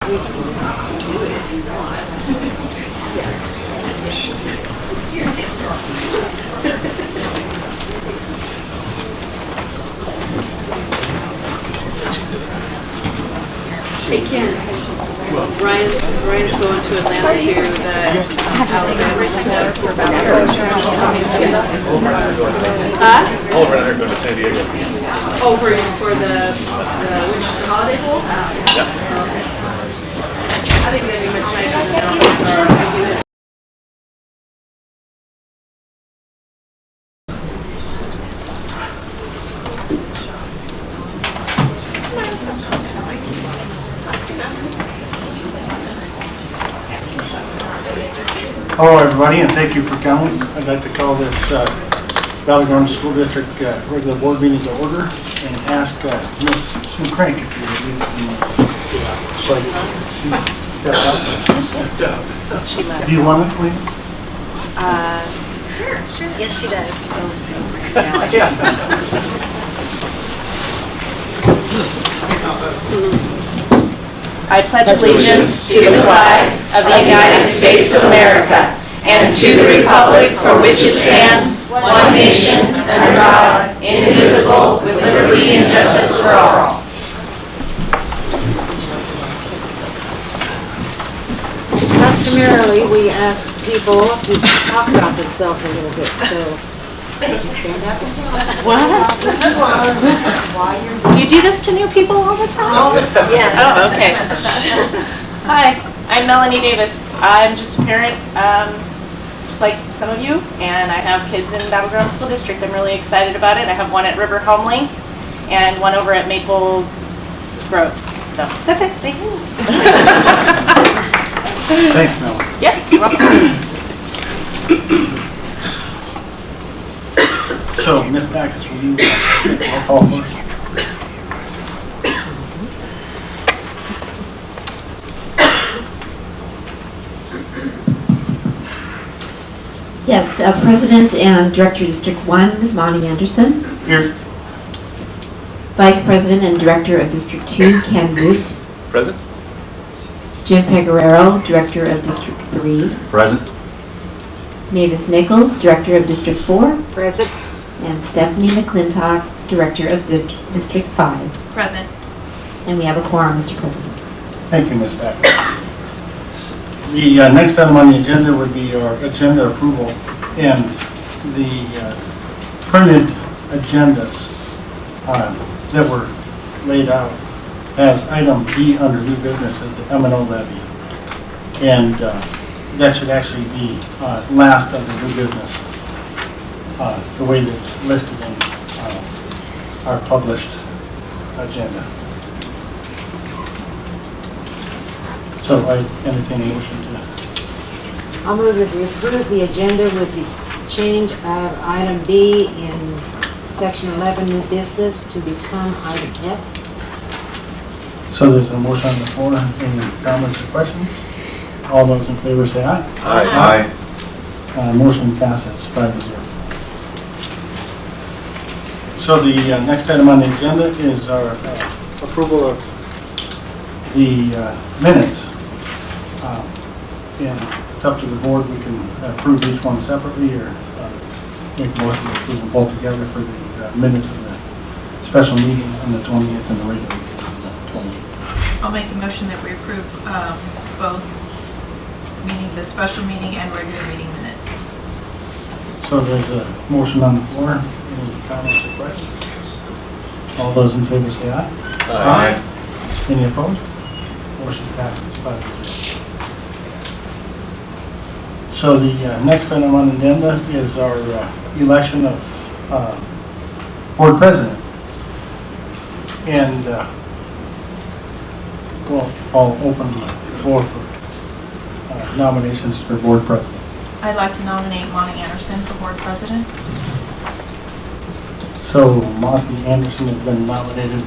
Hey Ken, Ryan's going to Atlanta to the Alabama Center for All around here going to San Diego. for the holiday bowl? Yeah. Okay. I think that'd be much nicer than down. Hello everybody, and thank you for coming. I'd like to call this Valley Grove School District regular board meeting to order and ask Ms. Sue Crank if you would lead us in the Do you want it, please? Sure. Yes, she does. I pledge allegiance to the flag of the United States of America and to the republic for which it stands, one nation, under God, indivisible, with liberty and justice for all. Customarily, we ask people to talk about themselves a little bit, so stand up and tell us. What? Do you do this to new people all the time? Yes. Oh, okay. Hi, I'm Melanie Davis. I'm just a parent, just like some of you, and I have kids in Battleground School District. I'm really excited about it. I have one at River Home Link and one over at Maple Grove. So that's it. Thanks. Thanks, Mel. Yep, you're welcome. So, Ms. Backus, will you roll call first? Yes, President and Director District 1, Monty Anderson. Here. Vice President and Director of District 2, Ken Root. Present? Jim Peguerero, Director of District 3. Present. Mavis Nichols, Director of District 4. Present. And Stephanie McClintock, Director of District 5. Present. And we have a quorum, Mr. President. Thank you, Ms. Backus. The next item on the agenda would be our agenda approval, and the printed agendas that were laid out as item B under new business is the M&O levy, and that should actually be last under new business, the way that's listed in our published agenda. So I entertain a motion to. I'll move that we approve the agenda with the change of item B in section 11 new business to become item F. So there's a motion on the floor. Any comments or questions? All those in favor say aye. Aye. Motion passes 5-0. So the next item on the agenda is our approval of the minutes. And it's up to the board. We can approve each one separately or make a motion to approve them both together for the minutes of the special meeting on the 20th and the regular meeting on the 28th. I'll make a motion that we approve both, meaning the special meeting and regular meeting minutes. So there's a motion on the floor. Any comments or questions? All those in favor say aye. Aye. Any opposed? Motion passes 5-0. So the next item on the agenda is our election of board president. And I'll open the floor for nominations for board president. I'd like to nominate Monty Anderson for board president. So Monty Anderson has been nominated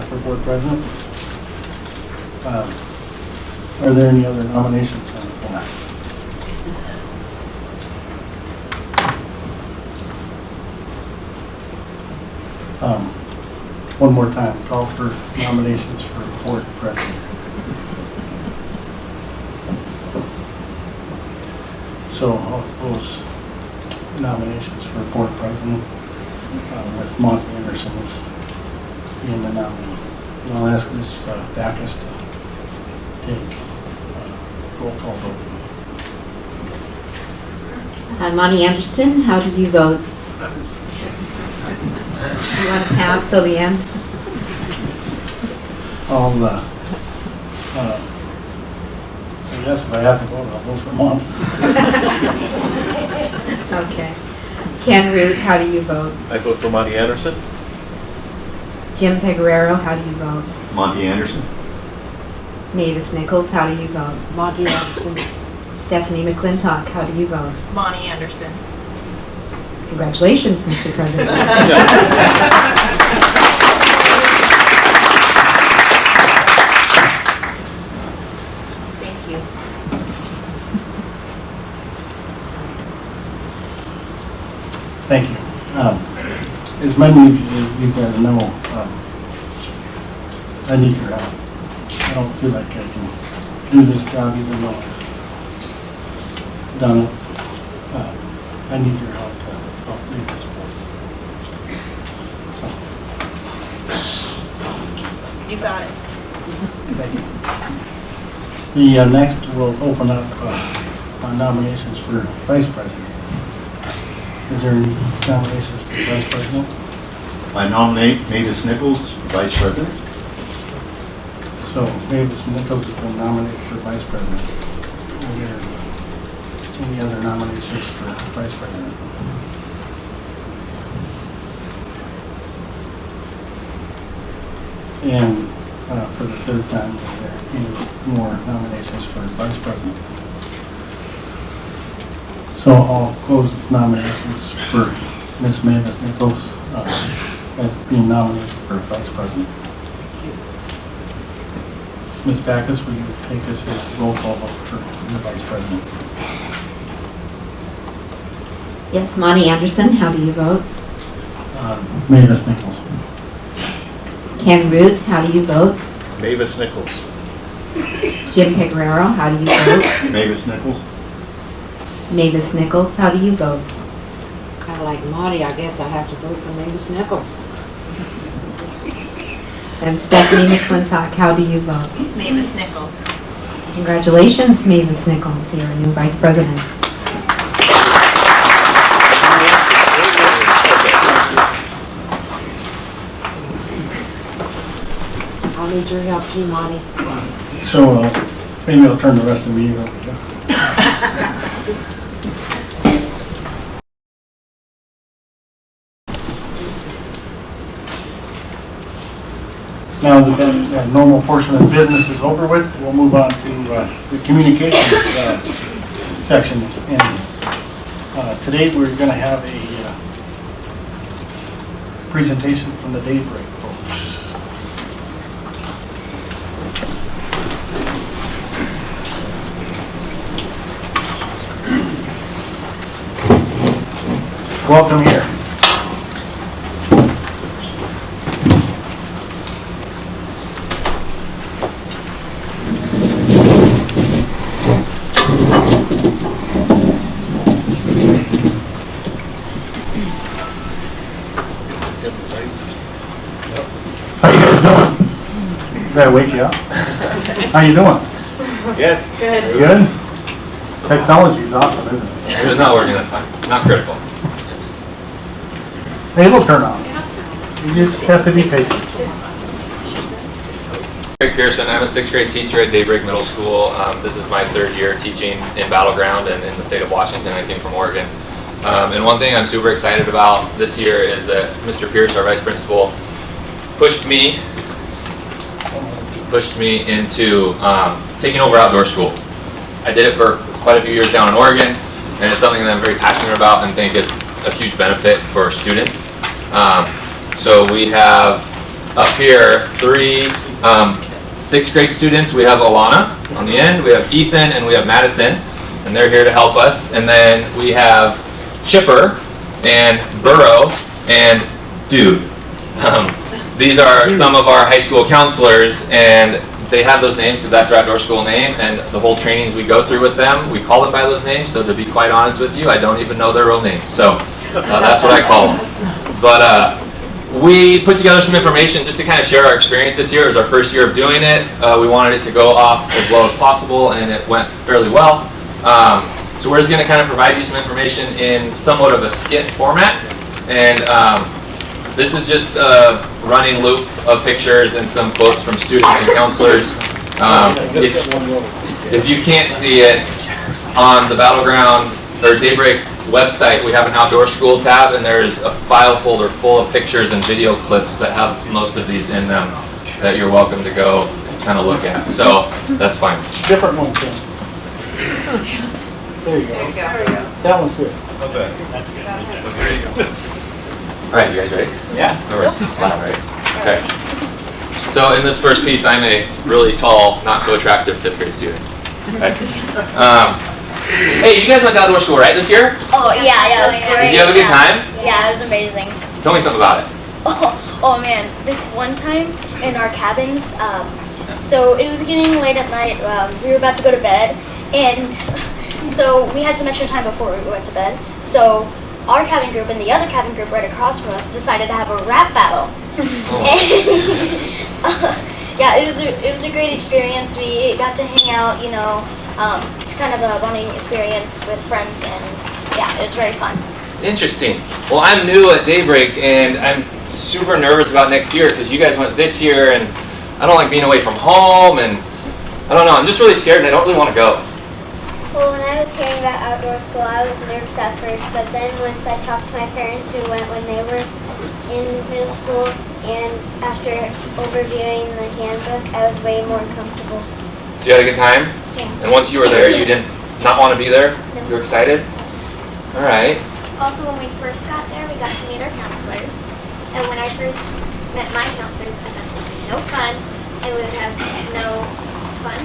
for board president. Are there any other nominations on the floor? One more time, call for nominations for board president. So I'll close nominations for board president with Monty Anderson as being the nominee. And I'll ask Ms. Backus to take roll call vote. Monty Anderson, how did you vote? Do you want to pass till the end? I guess if I have to vote, I'll vote for Monty. Okay. Ken Root, how do you vote? I vote for Monty Anderson. Jim Peguero, how do you vote? Monty Anderson. Mavis Nichols, how do you vote? Monty Anderson. Stephanie McClintock, how do you vote? Monty Anderson. Congratulations, Mr. President. Thank you. Thank you. As many of you guys know, I need your help. I don't feel like I can do this job even though I've done it. I need your help to help lead this board. So, You got it. thank you. The next we'll open up nominations for vice president. Is there any nominations for vice president? I nominate Mavis Nichols, Vice President. So Mavis Nichols has been nominated for vice president. Are there any other nominations for vice president? And for the third time, are there any more nominations for vice president? So I'll close nominations for Ms. Mavis Nichols as being nominated for vice president. Ms. Backus, will you take us a roll call vote for the vice president? Yes, Monty Anderson, how do you vote? Mavis Nichols. Ken Root, how do you vote? Mavis Nichols. Jim Peguero, how do you vote? Mavis Nichols. Mavis Nichols, how do you vote? Kind of like Monty, I guess I have to vote for Mavis Nichols. And Stephanie McClintock, how do you vote? Mavis Nichols. Congratulations, Mavis Nichols, you're a new vice president. I'll need your help too, Monty. So maybe I'll turn the rest of the meeting over to you. Now that that normal portion of the business is over with, we'll move on to the communications section. And today we're going to have a presentation from the Daybreak folks. Welcome here. How you guys doing? Did I wake you up? How you doing? Good. Good? Technology is awesome, isn't it? If it's not working, that's fine. Not critical. Hey, it'll turn on. You just have to be patient. Greg Pearson, I'm a 6th grade teacher at Daybreak Middle School. This is my 3rd year teaching in Battleground and in the state of Washington. I came from Oregon. And one thing I'm super excited about this year is that Mr. Pierce, our vice principal, pushed me into taking over outdoor school. I did it for quite a few years down in Oregon, and it's something that I'm very passionate about and think it's a huge benefit for students. So we have up here 3 6th grade students. We have Alana on the end, we have Ethan, and we have Madison, and they're here to help us. And then we have Chipper and Burrow and Dude. These are some of our high school counselors, and they have those names because that's their outdoor school name, and the whole trainings we go through with them, we call it by those names. So to be quite honest with you, I don't even know their real names. So that's what I call them. But we put together some information just to kind of share our experience this year. It was our first year of doing it. We wanted it to go off as well as possible, and it went fairly well. So we're just going to kind of provide you some information in somewhat of a skit format. And this is just a running loop of pictures and some quotes from students and counselors. If you can't see it, on the Battleground or Daybreak website, we have an outdoor school tab, and there's a file folder full of pictures and video clips that have most of these in them that you're welcome to go kind of look at. So that's fine. Different one, Tim. There you go. That one's good. How's that? That's good. There you go. All right, you guys ready? Yeah. All right. Wow, right. Okay. So in this first piece, I'm a really tall, not so attractive 5th grade student. Okay. Hey, you guys went to outdoor school, right, this year? Oh yeah, it was great. Did you have a good time? Yeah, it was amazing. Tell me something about it. Oh man, this one time in our cabins, so it was getting late at night. We were about to go to bed, and so we had some extra time before we went to bed. So our cabin group and the other cabin group right across from us decided to have a rap battle. And yeah, it was a great experience. We got to hang out, you know. It's kind of a bonding experience with friends, and yeah, it was very fun. Interesting. Well, I'm new at Daybreak, and I'm super nervous about next year because you guys went this year, and I don't like being away from home, and I don't know. I'm just really scared, and I don't really want to go. Well, when I was hearing about outdoor school, I was nervous at first, but then once I talked to my parents who went when they were in middle school, and after overviewing the handbook, I was way more comfortable. So you had a good time? Yeah. And once you were there, you didn't not want to be there? No. You were excited? All right. Also, when we first got there, we got to meet our counselors. And when I first met my counselors, I thought it would be no fun, and we would have no fun.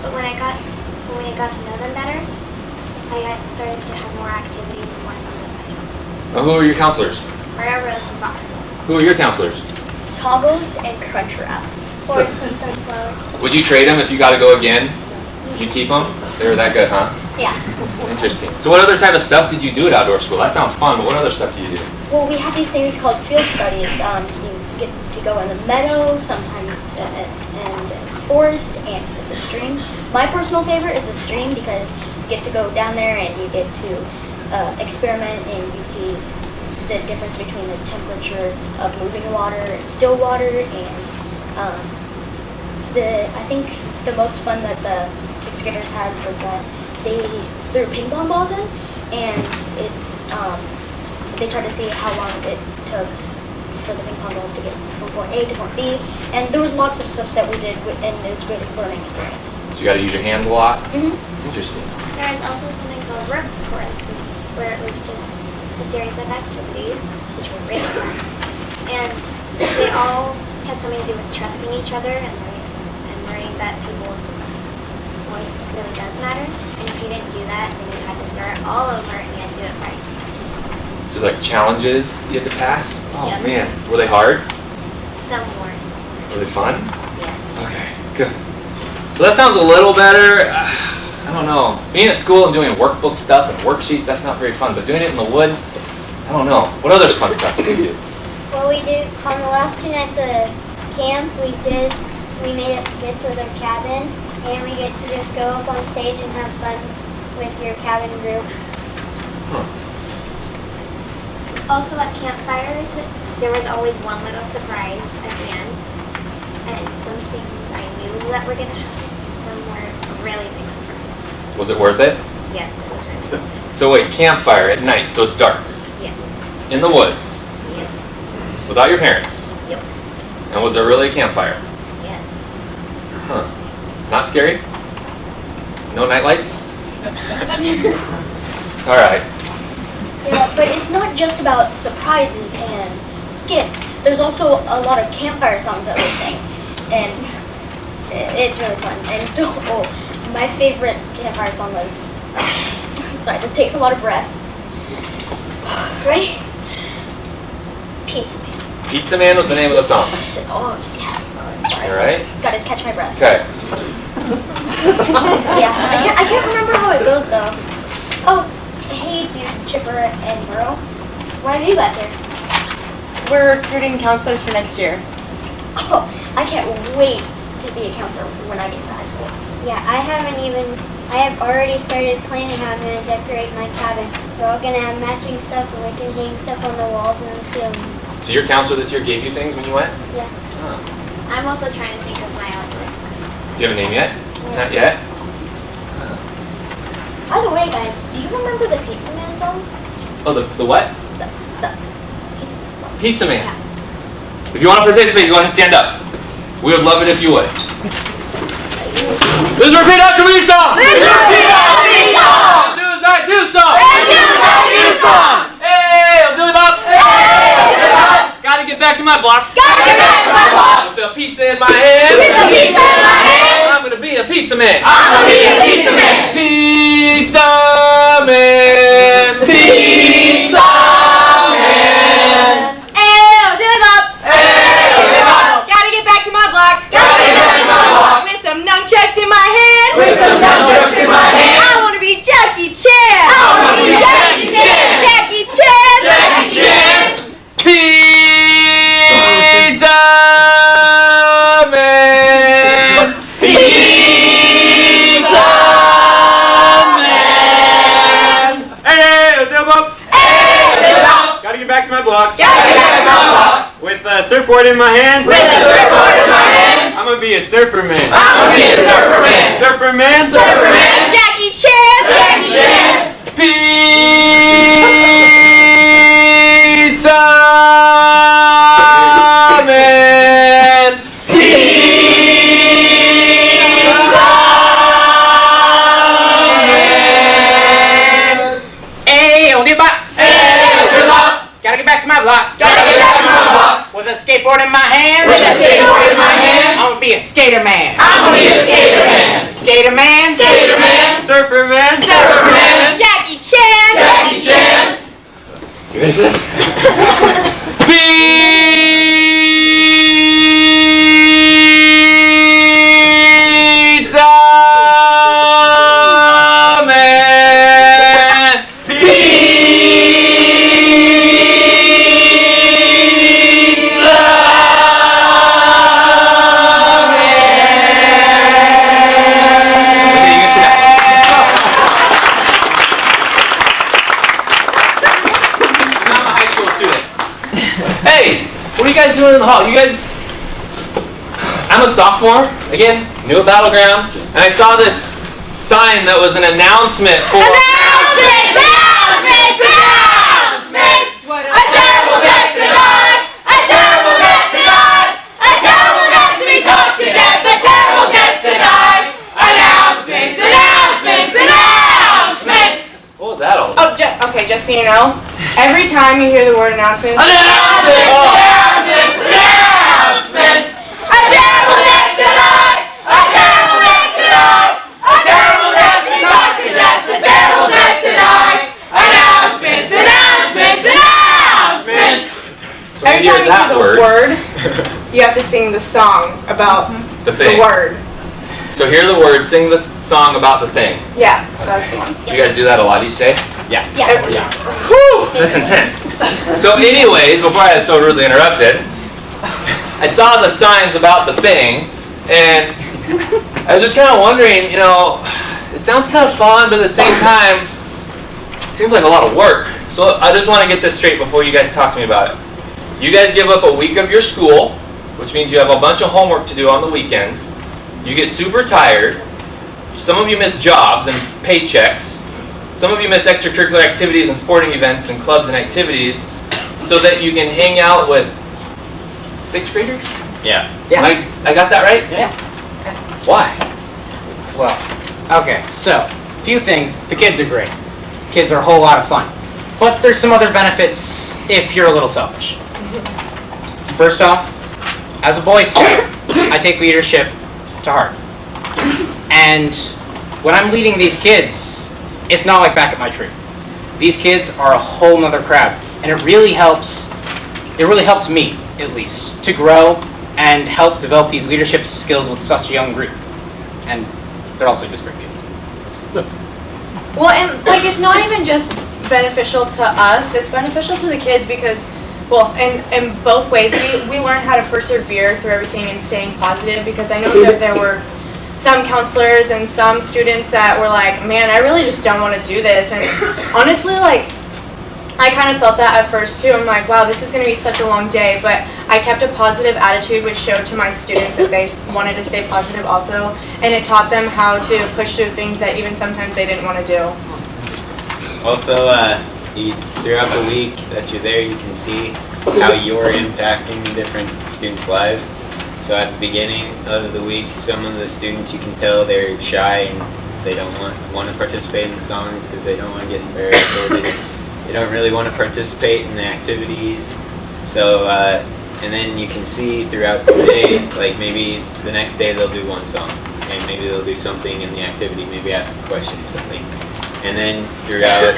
But when I got to know them better, I started to have more activities and more fun with my counselors. Well, who are your counselors? Maria Rose and Foxton. Who are your counselors? Toggles and Crunchwrap. Forest and Sunflower. Would you trade them if you got to go again? You keep them? They were that good, huh? Yeah. Interesting. So what other type of stuff did you do at outdoor school? That sounds fun, but what other stuff do you do? Well, we have these things called field studies. You get to go in the meadow, sometimes and forest, and the stream. My personal favorite is the stream because you get to go down there and you get to experiment, and you see the difference between the temperature of moving water and still water, and I think the most fun that the 6th graders had was that they threw ping pong balls in, and they tried to see how long it took for the ping pong balls to get from point A to point B, and there was lots of stuff that we did, and it was a great learning experience. So you got to use your hands a lot? Mm-hmm. Interesting. There was also something called ropes, for instance, where it was just a series of activities, which were really fun, and they all had something to do with trusting each other and learning that people's voice really does matter. And if you didn't do that, then you had to start all over and you had to do it right. So like challenges you had to pass? Oh Yep. man, were they hard? Some more, some more. Were they fun? Yes. Okay, good. So that sounds a little better. I don't know. Being at school and doing workbook stuff and worksheets, that's not very fun. But doing it in the woods, I don't know. What other fun stuff did you do? Well, we did, on the last 2 nights of camp, we made up skits with our cabin, and we get to just go up on stage and have fun with your cabin group. Also at campfires, there was always one little surprise at the end, and some things I knew that were going to happen, some were a really big surprise. Was it worth it? Yes, it was really good. So wait, campfire at night, so it's dark. Yes. In the woods. Yep. Without your parents. Yep. And was there really a campfire? Yes. Huh. Not scary? No night lights? All right. Yeah, but it's not just about surprises and skits. There's also a lot of campfire songs that we sing, and it's really fun. And my favorite campfire song was, sorry, this takes a lot of breath. Ready? Pizza Man. Pizza Man was the name of the song. Oh, yeah. Sorry. All right. Gotta catch my breath. Okay. Yeah, I can't remember how it goes though. Oh, hey, dude, Chipper and Merle. Why are you guys here? We're recruiting counselors for next year. Oh, I can't wait to be a counselor when I get to high school. Yeah, I have already started planning how I'm going to decorate my cabin. We're all going to have matching stuff and we can hang stuff on the walls and the ceilings. So your counselor this year gave you things when you went? Yeah. Oh. I'm also trying to think of my outdoor school. Do you have a name yet? Not yet? By the way, guys, do you remember the Pizza Man song? Oh, the what? The Pizza Man song. Pizza Man. Yeah. If you want to participate, go ahead and stand up. We would love it if you would. Please repeat after me, song! Please repeat after me, song! Do as I do, song! And do as I do, song! Hey, I'll do it up! Hey! Gotta get back to my block. Gotta get back to my block! With the pizza in my hand. With the pizza in my hand. I'm gonna be a pizza man. I'm gonna be a pizza man. Pizza man. Pizza man. Hey, do it up. Hey, do it up. Gotta get back to my block. Gotta get back to my block. With some nunchucks in my hand. With some nunchucks in my hand. I wanna be Jackie Chan. I wanna be Jackie Chan. Jackie Chan. Jackie Chan. Pizza man. Pizza man. Hey, dip up. Hey, do it up. Gotta get back to my block. Gotta get back to my block. With a surfboard in my hand. With a surfboard in my hand. I'm gonna be a surfer man. I'm gonna be a surfer man. Surfer man. Surfer man. Jackie Chan. Jackie Chan. Pizza man. Hey, old dip up. Hey, do it up. Gotta get back to my block. Gotta get back to my block. With a skateboard in my hand. With a skateboard in my hand. I'm gonna be a skater man. I'm gonna be a skater man. Skater man. Skater man. Surfer man. Surfer man. Jackie Chan. Jackie Chan. You ready for this? Pizza man. Hey, what are you guys doing in the hall? You guys, I'm a sophomore, again, new at Battleground, and I saw this sign that was an announcement for... Announcements! Announcements! Announcements! A terrible death denied! A terrible death denied! A terrible death to be talked to death! A terrible death denied! Announcements! Announcements! Announcements! What was that all Oh, about? okay, just so you know, every time you hear the word announcements, Announcements! Announcements! Announcements! A terrible death denied! A terrible death denied! A terrible death to be talked to death! A terrible death denied! Announcements! Announcements! Announcements! So when every you time hear you that hear the word, word, you have to sing the song about the the thing. word. So hear the word, sing the song about the thing. Yeah, that's the one. Do you guys do that a lot each day? Yeah. Whew, that's intense. So anyways, before I was so rudely interrupted, I saw the signs about the thing, and I was just kind of wondering, you know, it sounds kind of fun, but at the same time, it seems like a lot of work. So I just want to get this straight before you guys talk to me about it. You guys give up a week of your school, which means you have a bunch of homework to do on the weekends. You get super tired. Some of you miss jobs and paychecks. Some of you miss extracurricular activities and sporting events and clubs and activities so that you can hang out with 6th graders? Yeah. I got that right? Yeah. Why? Well, okay, so, few things. The kids are great. Kids are a whole lot of fun. But there's some other benefits if you're a little selfish. First off, as a Boy Scout, I take leadership to heart. And when I'm leading these kids, it's not like back at my tree. These kids are a whole nother crowd. And it really helps me, at least, to grow and help develop these leadership skills with such a young group. And they're also just great kids. Well, and like it's not even just beneficial to us, it's beneficial to the kids because, well, in both ways, we learn how to persevere through everything and staying positive, because I know that there were some counselors and some students that were like, man, I really just don't want to do this. And honestly, like, I kind of felt that at first too. I'm like, wow, this is going to be such a long day, but I kept a positive attitude, which showed to my students that they wanted to stay positive also, and it taught them how to push through things that even sometimes they didn't want to do. Also, throughout the week that you're there, you can see how you're impacting different students' lives. So at the beginning of the week, some of the students, you can tell they're shy and they don't want to participate in the songs because they don't want to get embarrassed, or they don't really want to participate in the activities. So, and then you can see throughout the day, like maybe the next day they'll do one song, and maybe they'll do something in the activity, maybe ask a question or something. And then throughout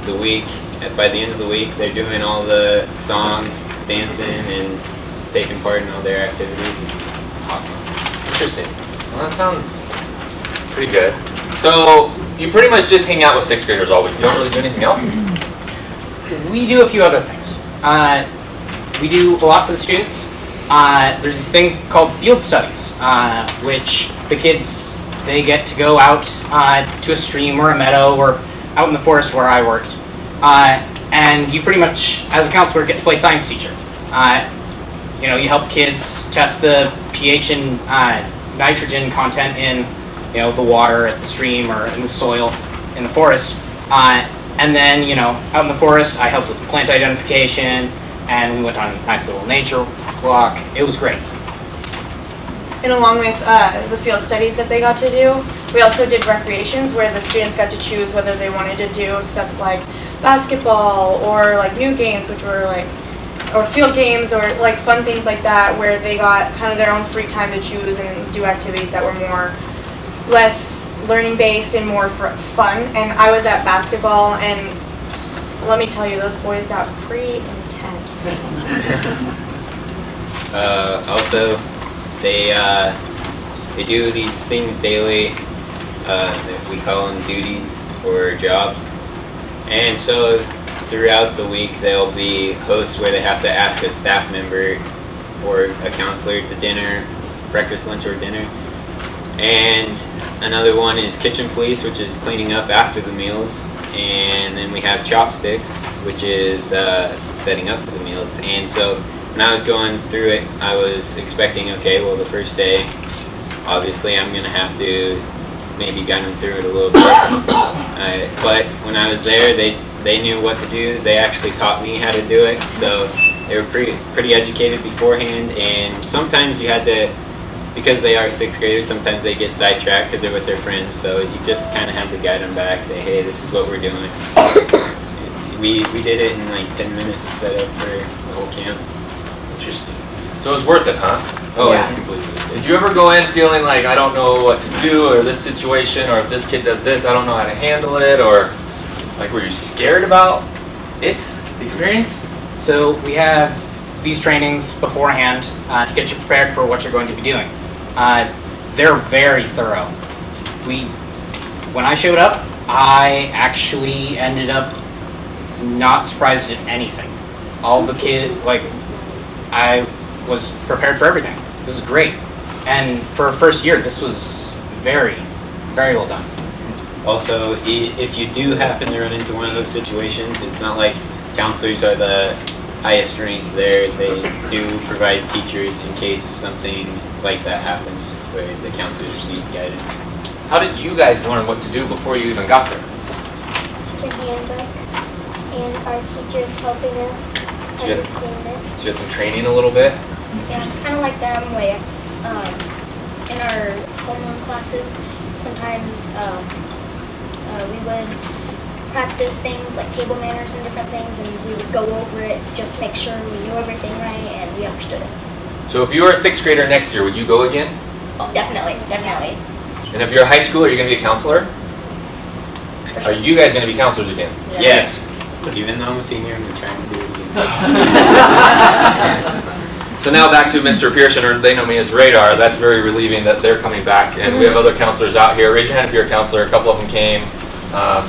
the week, by the end of the week, they're doing all the songs, dancing, and taking part in all their activities. It's awesome. Interesting. Well, that sounds pretty good. So you pretty much just hang out with 6th graders all week. You don't really do anything else? We do a few other things. We do a lot for the students. There's these things called field studies, which the kids, they get to go out to a stream or a meadow or out in the forest where I worked. And you pretty much, as a counselor, get to play science teacher. You know, you help kids test the pH and nitrogen content in, you know, the water at the stream or in the soil in the forest. And then, you know, out in the forest, I helped with plant identification, and we went on a nice little nature walk. It was great. And along with the field studies that they got to do, we also did recreations where the students got to choose whether they wanted to do stuff like basketball or like new games, which were like, or field games, or like fun things like that, where they got kind of their own free time to choose and do activities that were less learning based and more fun. And I was at basketball, and let me tell you, those boys got pretty intense. Also, they do these things daily. We call them duties or jobs. And so throughout the week, there'll be hosts where they have to ask a staff member or a counselor to dinner, breakfast, lunch, or dinner. And another one is kitchen police, which is cleaning up after the meals. And then we have chopsticks, which is setting up the meals. And so when I was going through it, I was expecting, okay, well, the first day, obviously I'm going to have to maybe guide them through it a little bit. But when I was there, they knew what to do. They actually taught me how to do it. So they were pretty educated beforehand. And sometimes you had to, because they are 6th graders, sometimes they get sidetracked because they're with their friends. So you just kind of have to guide them back, say, hey, this is what we're doing. We did it in like 10 minutes, set up for the whole camp. Interesting. So it was worth it, huh? Oh, yeah. It's completely worth it. Did you ever go in feeling like, I don't know what to do, or this situation, or if this kid does this, I don't know how to handle it, or like, were you scared about it, the experience? So we have these trainings beforehand to get you prepared for what you're going to be doing. They're very thorough. When I showed up, I actually ended up not surprised at anything. All the kids, like, I was prepared for everything. It was great. And for a first year, this was very, very well done. Also, if you do happen to run into one of those situations, it's not like counselors are the highest rank there. They do provide teachers in case something like that happens, where the counselors need guidance. How did you guys learn what to do before you even got there? The handbook and our teachers helping us understand it. So you had some training a little bit? Yeah, kind of like that way. In our homeroom classes, sometimes we would practice things like table manners and different things, and we would go over it just to make sure we knew everything right and we understood it. So if you were a 6th grader next year, would you go again? Oh, definitely, definitely. And if you're a high schooler, are you going to be a counselor? Sure. Are you guys going to be counselors again? Yeah. Yes. Even though I'm a senior, I'm trying to do it again. So now back to Mr. Pearson, or they know me as Radar. That's very relieving that they're coming back. And we have other counselors out here. Raise your hand if you're a counselor. A couple of them came.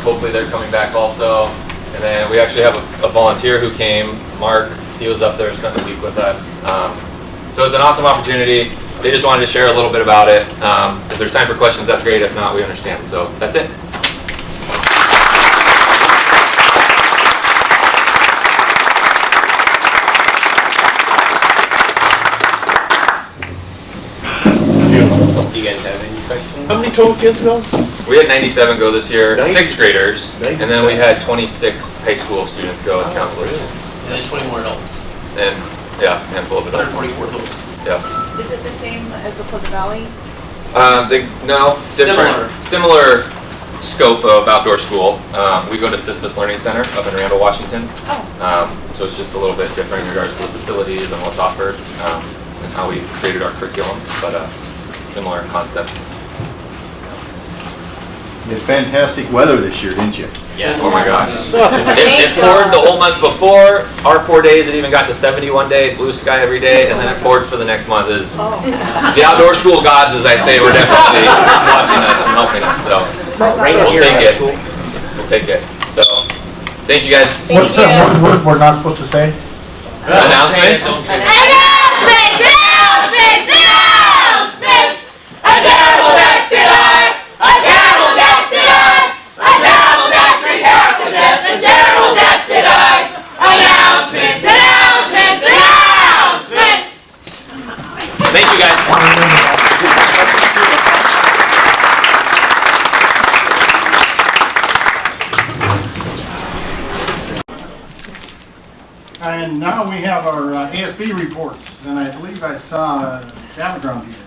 Hopefully they're coming back also. And then we actually have a volunteer who came, Mark. He was up there, spent the week with us. So it's an awesome opportunity. They just wanted to share a little bit about it. If there's time for questions, that's great. If not, we understand. So that's it. Do you guys have any questions? How many total kids go? We had 97 go this year, 90? 6th graders, and then we had 26 high school students go as counselors. And then 20 more adults. And yeah, a handful of adults. 144 total. Yeah. Is it the same as the Pleasant Valley? No, different, similar scope of outdoor school. We go to Sismus Learning Center up in Randall, Washington. So it's just a little bit different in regards to the facilities and what's offered and how we created our curriculum, but similar concept. You had fantastic weather this year, didn't you? Yeah. Oh my gosh. It poured the whole month before. Our 4 days, it even got to 70 one day, blue sky every day, and then it poured for the next month. The outdoor school gods, as I say, were definitely watching us and helping us. So we'll take it. We'll take it. So thank you guys. What's that word we're not supposed to say? Announcements? Thank you guys. And now we have our ASB reports, and I believe I saw Battleground here.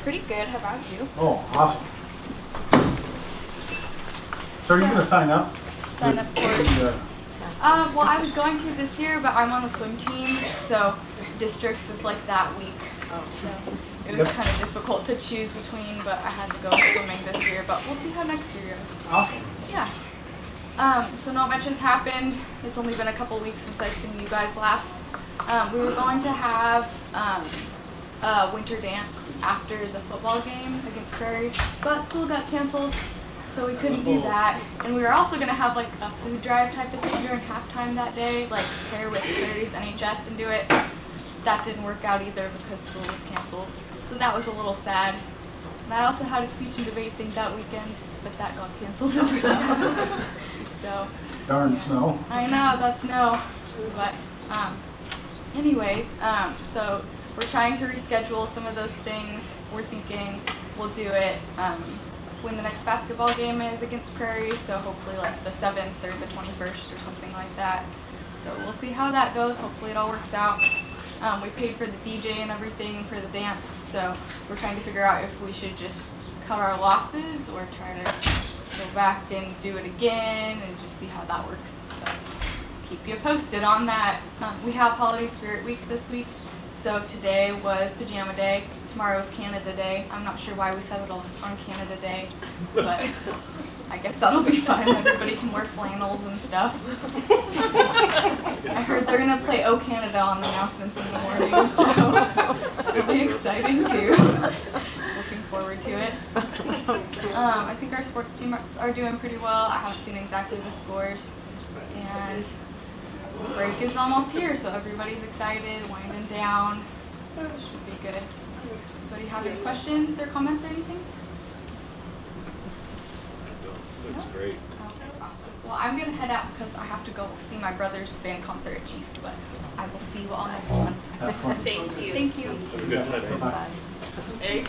Pretty good. How about you? Oh, awesome. So are you going to sign up? Sign up for well, I was going to this year, but I'm on the swim team, so districts is like that week. So it was kind of difficult to choose between, but I had to go swimming this year, but we'll see how next year goes. Awesome. Yeah. So not much has happened. It's only been a couple weeks since I've seen you guys last. We were going to have winter dance after the football game against Prairie, but school got canceled, so we couldn't do that. And we were also going to have like a food drive type of thing during halftime that day, like pair with Prairie's NHS and do it. That didn't work out either because school was canceled, so that was a little sad. And I also had a speech and debate thing that weekend, but that got canceled as well. So Darn snow. I know, that's snow, but anyways, so we're trying to reschedule some of those things. We're thinking we'll do it when the next basketball game is against Prairie, so hopefully like the 7th or the 21st or something like that. So we'll see how that goes. Hopefully it all works out. We paid for the DJ and everything for the dance, so we're trying to figure out if we should just cut our losses or try to go back and do it again and just see how that works. So keep you posted on that. We have Holiday Spirit Week this week, so today was Pajama Day. Tomorrow is Canada Day. I'm not sure why we settled on Canada Day, but I guess that'll be fun. Everybody can wear flannels and stuff. I heard they're gonna play O Canada on the announcements in the morning, so it'll be exciting too. Looking forward to it. I think our sports team are doing pretty well. I haven't seen exactly the scores, and break is almost here, so everybody's excited, winding down. Should be good. Anybody have any questions or comments or anything? That's great. Okay, awesome. Well, I'm going to head out because I have to go see my brother's band concert at Chief, but I will see you all next one. Thank you. Thank you. Have a good time. Bye. Hey.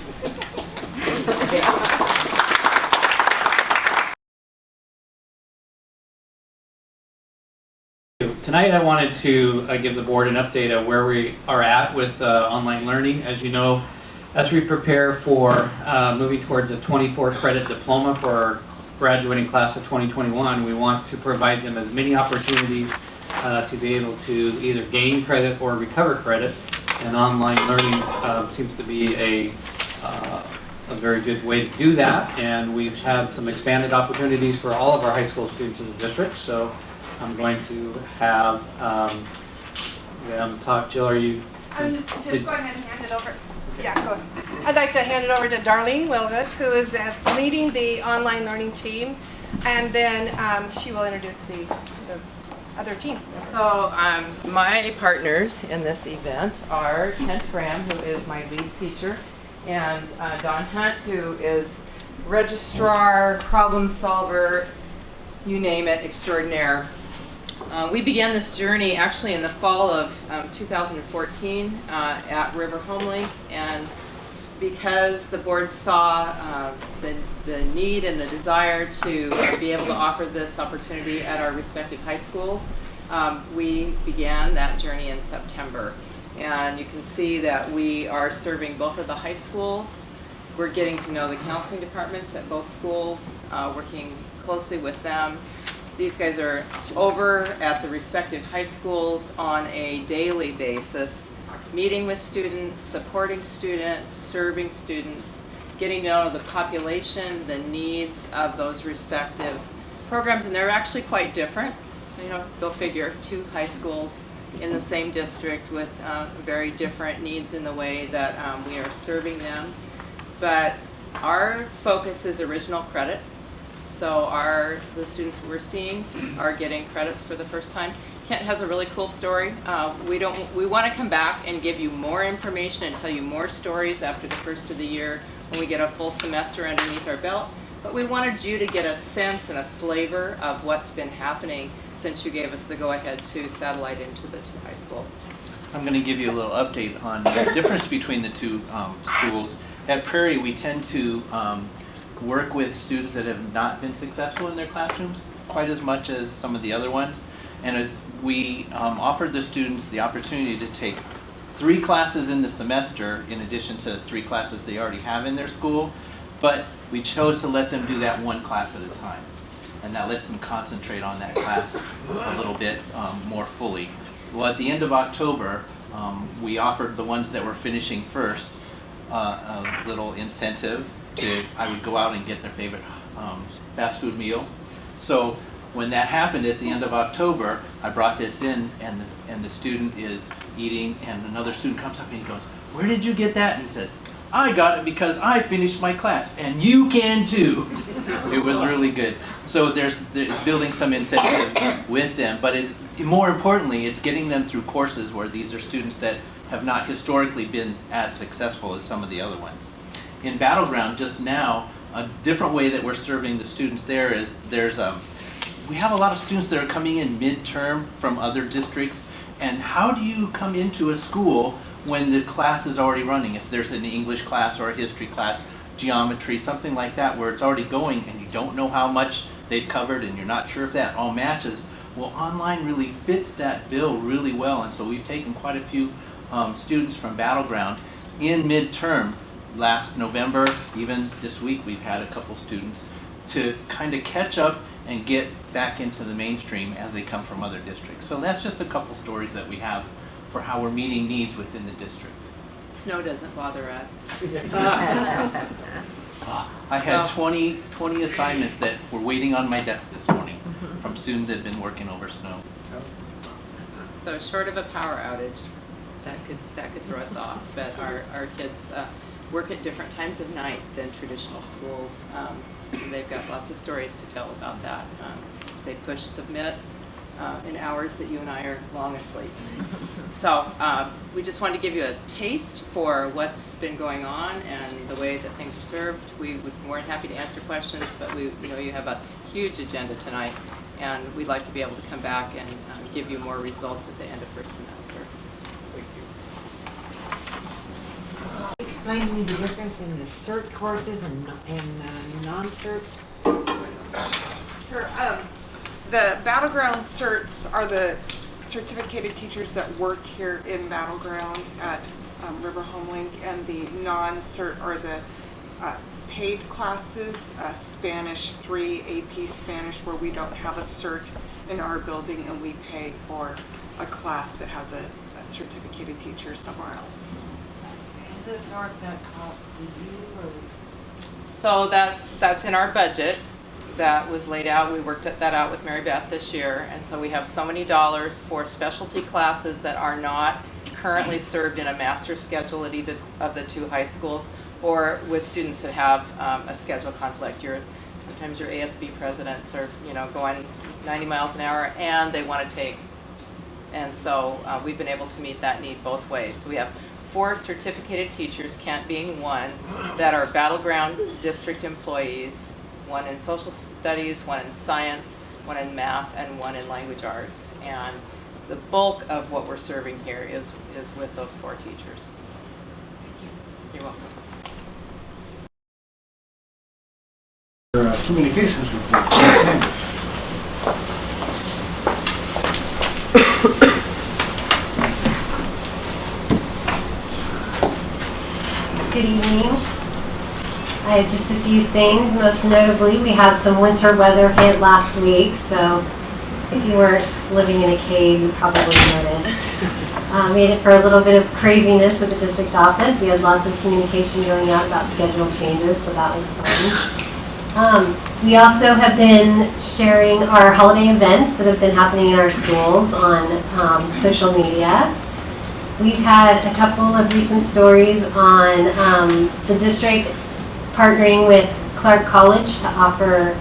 Tonight I wanted to give the board an update of where we are at with online learning. As you know, as we prepare for moving towards a 24 credit diploma for our graduating class of 2021, we want to provide them as many opportunities to be able to either gain credit or recover credit. And online learning seems to be a very good way to do that. And we've had some expanded opportunities for all of our high school students in the district. So I'm going to have them talk. Jill, are you? I'm just go ahead and hand it over. Yeah, go ahead. I'd like to hand it over to Darlene Wilgus, who is leading the online learning team, and then she will introduce the other team. So my partners in this event are Kent Graham, who is my lead teacher, and Don Hunt, who is registrar, problem solver, you name it, extraordinaire. We began this journey actually in the fall of 2014 at River Homelink, and because the board saw the need and the desire to be able to offer this opportunity at our respective high schools, we began that journey in September. And you can see that we are serving both of the high schools. We're getting to know the counseling departments at both schools, working closely with them. These guys are over at the respective high schools on a daily basis, meeting with students, supporting students, serving students, getting to know the population, the needs of those respective programs, and they're actually quite different. So, you know, go figure, two high schools in the same district with very different needs in the way that we are serving them. But our focus is original credit. So the students we're seeing are getting credits for the first time. Kent has a really cool story. We want to come back and give you more information and tell you more stories after the first of the year when we get a full semester underneath our belt. But we wanted you to get a sense and a flavor of what's been happening since you gave us the go-ahead to satellite into the two high schools. I'm going to give you a little update on the difference between the two schools. At Prairie, we tend to work with students that have not been successful in their classrooms quite as much as some of the other ones. And we offered the students the opportunity to take 3 classes in the semester in addition to 3 classes they already have in their school, but we chose to let them do that 1 class at a time. And that lets them concentrate on that class a little bit more fully. Well, at the end of October, we offered the ones that were finishing first a little incentive I would go out and get their favorite fast food meal. So when that happened at the end of October, I brought this in, and the student is eating, and another student comes up and he goes, "Where did you get that?" And he said, "I got it because I finished my class, and you can too." It was really good. So there's building some incentive with them, but it's more importantly, it's getting them through courses where these are students that have not historically been as successful as some of the other ones. In Battleground, just now, a different way that we're serving the students there is we have a lot of students that are coming in midterm from other districts, and how do you come into a school when the class is already running? If there's an English class or a history class, geometry, something like that, where it's already going and you don't know how much they've covered and you're not sure if that all matches. Well, online really fits that bill really well, and so we've taken quite a few students from Battleground in midterm last November, even this week we've had a couple students to kind of catch up and get back into the mainstream as they come from other districts. So that's just a couple stories that we have for how we're meeting needs within the district. Snow doesn't bother us. I had 20 assignments that were waiting on my desk this morning from students that have been working over snow. So short of a power outage, that could throw us off. But our kids work at different times of night than traditional schools. And they've got lots of stories to tell about that. They push submit in hours that you and I are long asleep. So we just wanted to give you a taste for what's been going on and the way that things are served. We would be more than happy to answer questions, but we know you have a huge agenda tonight, and we'd like to be able to come back and give you more results at the end of first semester. Explain to me the difference in the CERT courses and non-CERT. Sure. The Battleground certs are the certificated teachers that work here in Battleground at River Homelink, and the non-cert are the paid classes, Spanish 3, AP Spanish, where we don't have a cert in our building and we pay for a class that has a certificated teacher somewhere else. And the north that cost for you, or? So that's in our budget. That was laid out. We worked that out with Mary Beth this year, and so we have so many dollars for specialty classes that are not currently served in a master schedule at either of the two high schools, or with students that have a schedule conflict. Sometimes your ASB presidents are going 90 miles an hour and they want to take, and so we've been able to meet that need both ways. So we have 4 certificated teachers, Kent being one, that are Battleground district employees. 1 in social studies, 1 in science, 1 in math, and 1 in language arts. And the bulk of what we're serving here is with those 4 teachers. You're welcome. Communications report. Good evening. I have just a few things. Most notably, we had some winter weather hit last week, so if you weren't living in a cave, you probably noticed. Made it for a little bit of craziness at the district office. We had lots of communication going out about schedule changes, so that was fun. We also have been sharing our holiday events that have been happening in our schools on social media. We've had a couple of recent stories on the district partnering with Clark College to offer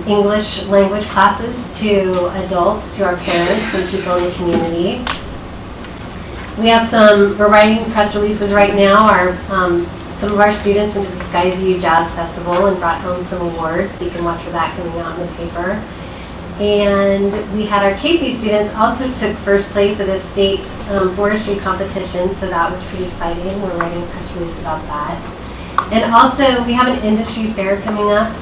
English language classes to adults, to our parents and people in the community. We're writing press releases right now. Some of our students went to the Skyview Jazz Festival and brought home some awards, so you can watch for that coming out in the paper. And we had our Casey students also took first place at a state forestry competition, so that was pretty exciting. We're writing a press release about that. And also, we have an industry fair coming up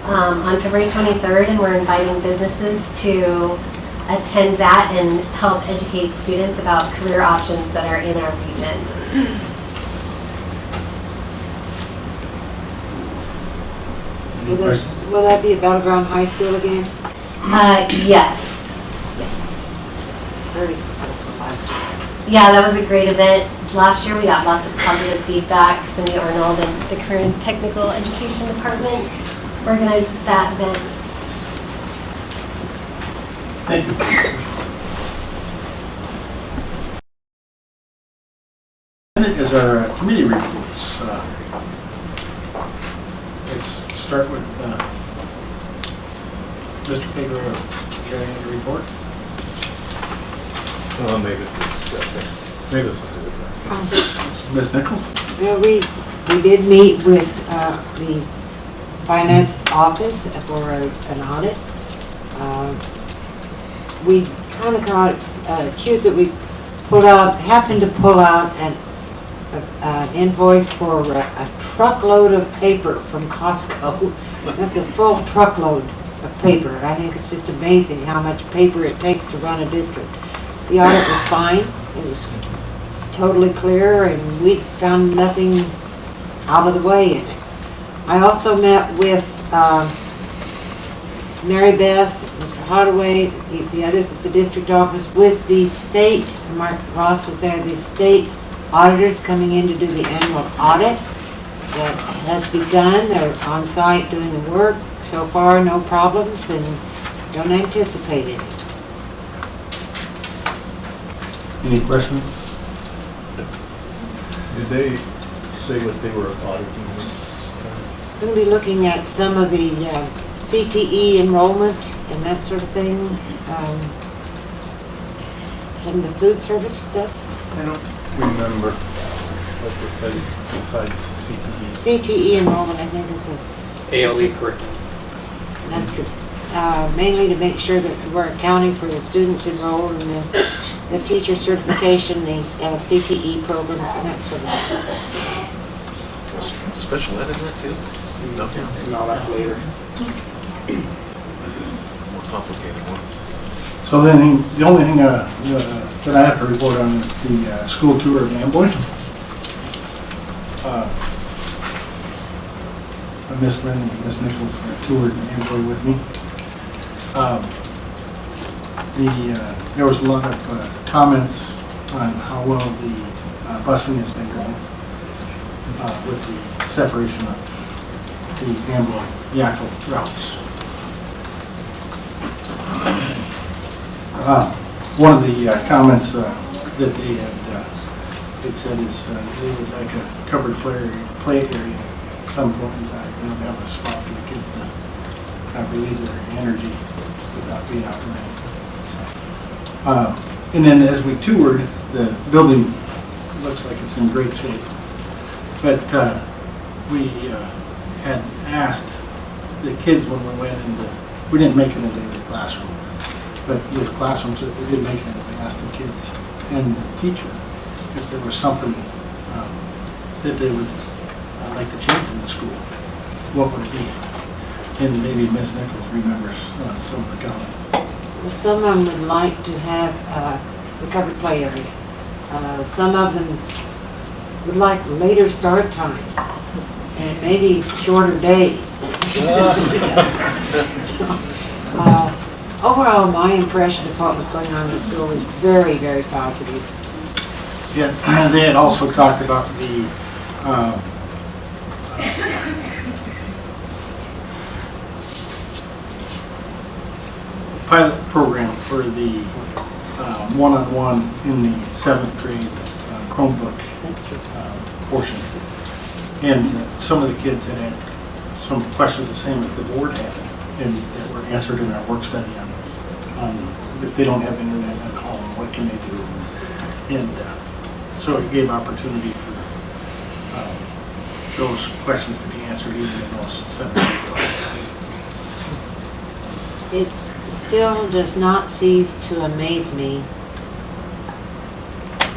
on February 23rd, and we're inviting businesses to attend that and help educate students about career options that are in our region. Will that be at Battleground High School again? Yes. Yeah, that was a great event. Last year we got lots of positive feedback. Cindy Arnold and the Korean Technical Education Department organizes that event. Thank you. Is our committee reports. Let's start with Mr. Pedro carrying the report. Maybe Ms. Nichols? Well, we did meet with the finance office for an audit. We kind of got cute that we happened to pull out an invoice for a truckload of paper from Costco. That's a full truckload of paper. I think it's just amazing how much paper it takes to run a district. The audit was fine. It was totally clear, and we found nothing out of the way in it. I also met with Mary Beth, Mr. Hardaway, the others at the district office, with the state, Mark Ross was there, the state auditors coming in to do the annual audit. That has begun. They're on site doing the work. So far, no problems, and don't anticipate any. Any questions? Did they say what they were auditing? Going to be looking at some of the CTE enrollment and that sort of thing. Some of the food service stuff. I don't remember what they said besides CTE. CTE enrollment, I think, is a... ALE curriculum. That's good. Mainly to make sure that we're accounting for the students enrolled in the teacher certification, the CTE programs, and that sort of thing. Special ed in that too? No. No, that's later. More complicated one. So then, the only thing that I have to report on is the school tour of Amboy. Miss Lynn and Miss Nichols toured Amboy with me. There was a lot of comments on how well the busing has been going with the separation of the Amboy-Yackle routes. One of the comments that they had said is they would like a covered play area at some point in time. They don't have a spot for the kids to relieve their energy without being out running. And then as we toured, the building looks like it's in great shape. But we had asked the kids when we went into, we didn't make it into the classroom, but the classrooms that we did make it, we asked the kids and the teacher if there was something that they would like to change in the school, what would it be? And maybe Ms. Nichols remembers some of the comments. Well, some of them would like to have the covered play area. Some of them would like later start times and maybe shorter days. Overall, my impression of what was going on in the school was very, very positive. Yeah, they had also talked about the pilot program for the one-on-one in the 7th grade Chromebook portion. And some of the kids had some questions the same as the board had, and that were answered in our work study on if they don't have internet at home, what can they do? And so it gave opportunity for those questions to be answered even in those 7th grade classes. It still does not cease to amaze me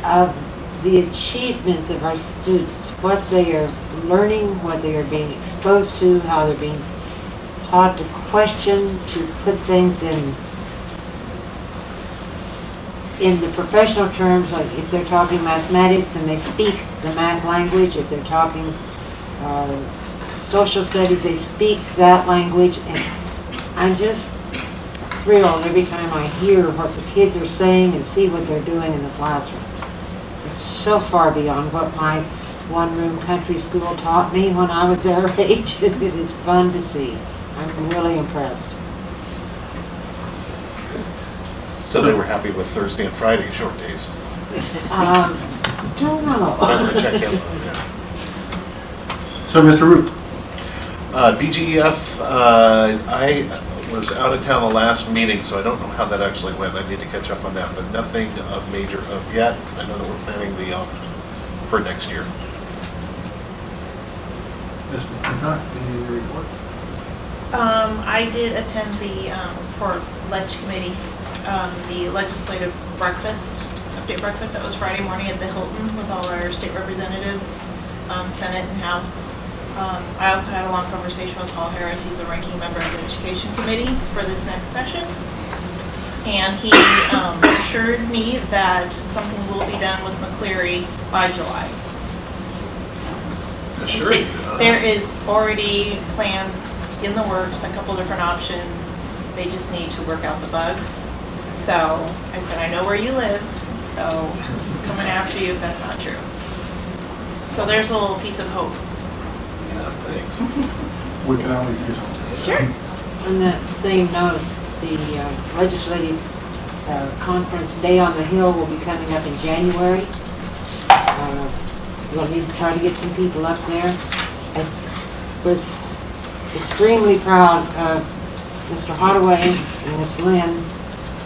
of the achievements of our students, what they are learning, what they are being exposed to, how they're being taught to question, to put things in the professional terms, like if they're talking mathematics and they speak the math language, if they're talking social studies, they speak that language, and I'm just thrilled every time I hear what the kids are saying and see what they're doing in the classrooms. It's so far beyond what my one-room country school taught me when I was their age. It is fun to see. I'm really impressed. So they were happy with Thursday and Friday short days. Don't know. I'm gonna check in on that. So, Mr. Root. BGEF, I was out of town the last meeting, so I don't know how that actually went. I need to catch up on that, but nothing of major of yet. I know that we're planning the for next year. Ms. McIntosh, any report? I did attend the, for Ledge Committee, the legislative breakfast update breakfast that was Friday morning at the Hilton with all our state representatives, Senate and House. I also had a long conversation with Paul Harris. He's the ranking member of the Education Committee for this next session. And he assured me that something will be done with McCleary by July. Assured. There is already plans in the works, a couple different options. They just need to work out the bugs. So I said, I know where you live, so I'm coming after you if that's not true. So there's a little piece of hope. Yeah, thanks. We can always use them. Sure. On that same note, the legislative conference Day on the Hill will be coming up in January. We'll need to try to get some people up there. I was extremely proud of Mr. Holloway and Ms. Lynn,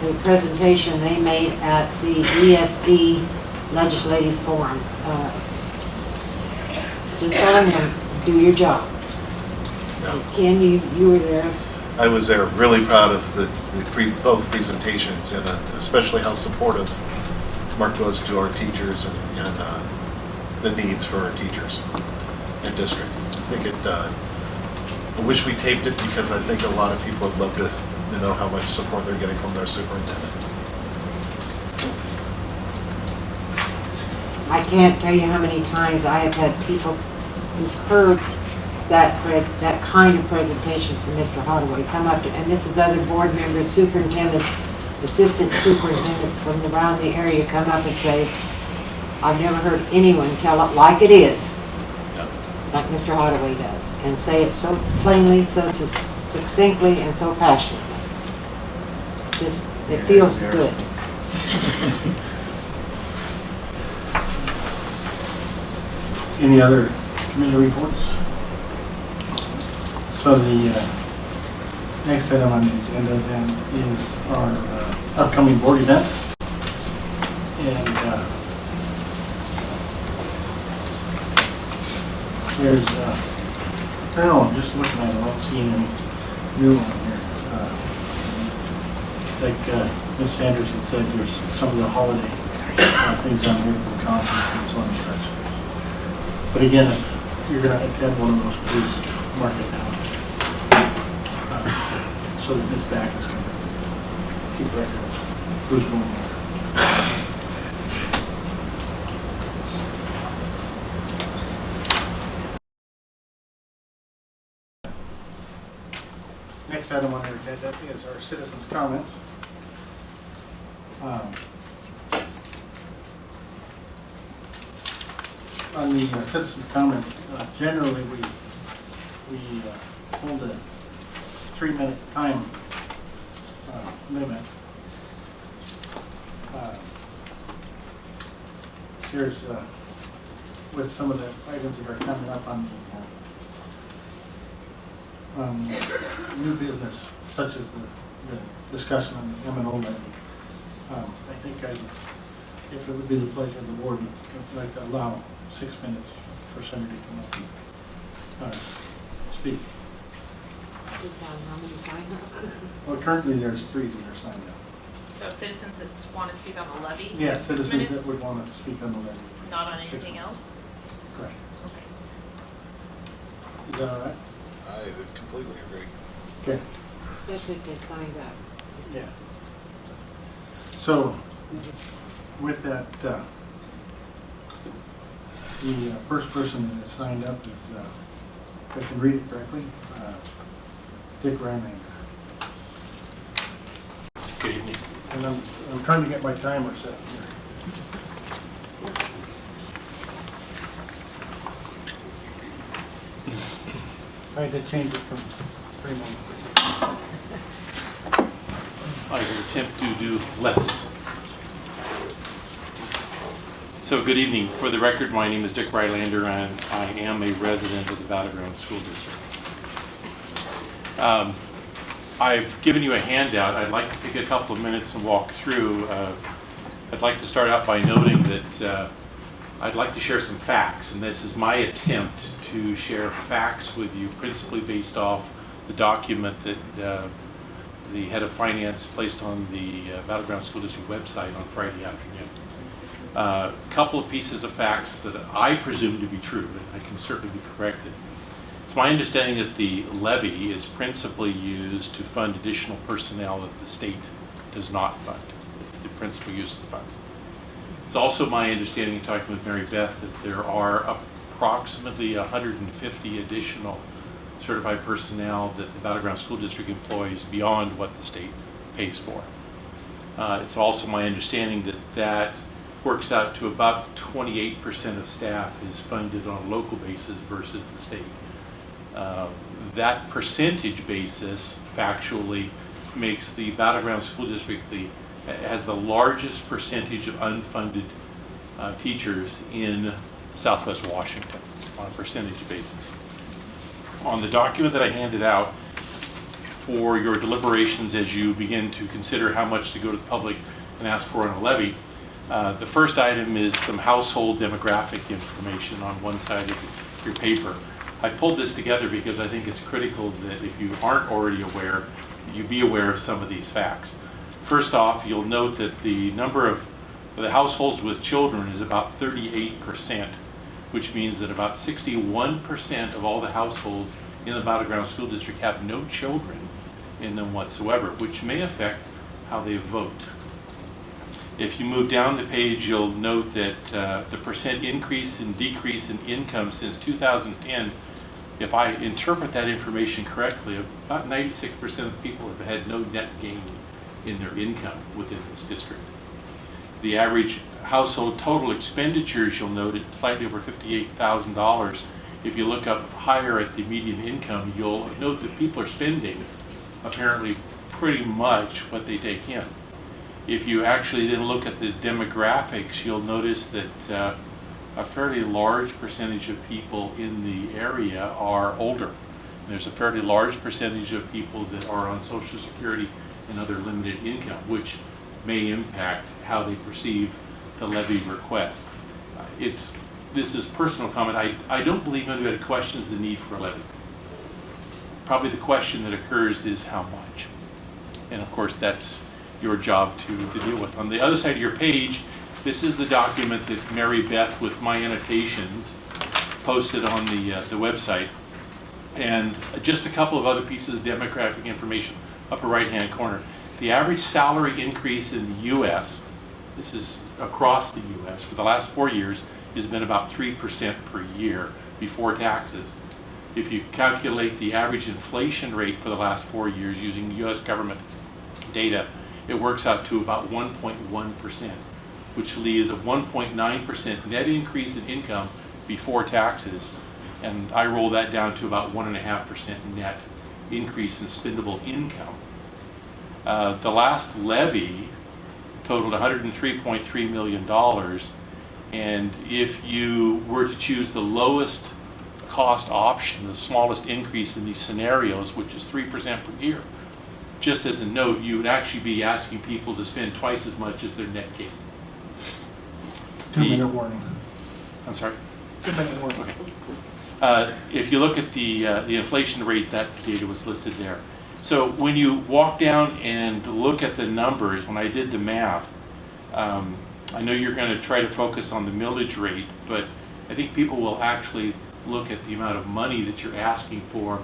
the presentation they made at the ASB Legislative Forum. Just telling them, do your job. Ken, you were there. I was there, really proud of both presentations, and especially how supportive Mark was to our teachers and the needs for our teachers and district. I think I wish we taped it because I think a lot of people would love to know how much support they're getting from their superintendent. I can't tell you how many times I have had people who've heard that kind of presentation from Mr. Holloway come up to, and this is other board members, superintendents, assistant superintendents from around the area come up and say, I've never heard anyone tell it like it is, like Mr. Holloway does, and say it so plainly, so succinctly, and so passionately. Just, it feels good. Any other committee reports? So the next item on the agenda then is our upcoming board events. And there's, I'm just looking at it, I don't see any new one here. Like Ms. Sanders had said, there's some of the holiday things on here for the concerts and so on and such. But again, if you're going to attend one of those, please mark it down so that Ms. Backus can keep record of who's going there. Next item on our agenda is our citizens' comments. On the citizens' comments, generally we hold a 3-minute time limit. Here's with some of the items that are coming up on the new business, such as the discussion on the M&O levy. I think if it would be the pleasure of the board, I'd like to allow 6 minutes for somebody to come up and speak. How many signed up? Well, currently there's 3 that are signed up. So citizens that want to speak on the levy? Yeah, 6 citizens minutes? that would want to speak on the levy. Not on 6 anything minutes. else? Correct. Is that all right? I completely agree. Okay. Especially if they signed up. Yeah. So, with that, the first person that has signed up is, if I can read it correctly, Dick Ryman. Good evening. And I'm trying to get my timer set here. I had to change it from 3 minutes to 6. I will attempt to do less. So good evening. For the record, my name is Dick Rylander and I am a resident of the Battleground School District. I've given you a handout. I'd like to take a couple of minutes and walk through. I'd like to start out by noting that I'd like to share some facts, and this is my attempt to share facts with you, principally based off the document that the head of finance placed on the Battleground School District website on Friday afternoon. Couple of pieces of facts that I presume to be true, and I can certainly be corrected. It's my understanding that the levy is principally used to fund additional personnel that the state does not fund. It's the principal use of the funds. It's also my understanding, talking with Mary Beth, that there are approximately 150 additional certified personnel that the Battleground School District employs beyond what the state pays for. It's also my understanding that that works out to about 28% of staff is funded on a local basis versus the state. That percentage basis factually makes the Battleground School District has the largest percentage of unfunded teachers in Southwest Washington on a percentage basis. On the document that I handed out for your deliberations as you begin to consider how much to go to the public and ask for on a levy, the first item is some household demographic information on one side of your paper. I pulled this together because I think it's critical that if you aren't already aware, you be aware of some of these facts. First off, you'll note that the number of the households with children is about 38%, which means that about 61% of all the households in the Battleground School District have no children in them whatsoever, which may affect how they vote. If you move down the page, you'll note that the percent increase and decrease in income since 2010, if I interpret that information correctly, about 96% of people have had no net gain in their income within this district. The average household total expenditures, you'll note it's slightly over $58,000. If you look up higher at the median income, you'll note that people are spending apparently pretty much what they take in. If you actually then look at the demographics, you'll notice that a fairly large percentage of people in the area are older. There's a fairly large percentage of people that are on Social Security and other limited income, which may impact how they perceive the levy request. This is personal comment. I don't believe anybody questions the need for a levy. Probably the question that occurs is how much. And of course, that's your job to deal with. On the other side of your page, this is the document that Mary Beth, with my annotations, posted on the website. And just a couple of other pieces of demographic information, upper right-hand corner. The average salary increase in the U.S., this is across the U.S., for the last 4 years has been about 3% per year before taxes. If you calculate the average inflation rate for the last 4 years using U.S. government data, it works out to about 1.1%, which leaves a 1.9% net increase in income before taxes. And I roll that down to about 1.5% net increase in spendable income. The last levy totaled $103.3 million. And if you were to choose the lowest cost option, the smallest increase in these scenarios, which is 3% per year, just as a note, you would actually be asking people to spend twice as much as their net gain. 2-minute warning. I'm sorry? 2-minute warning. Okay. If you look at the inflation rate, that data was listed there. So when you walk down and look at the numbers, when I did the math, I know you're going to try to focus on the millage rate, but I think people will actually look at the amount of money that you're asking for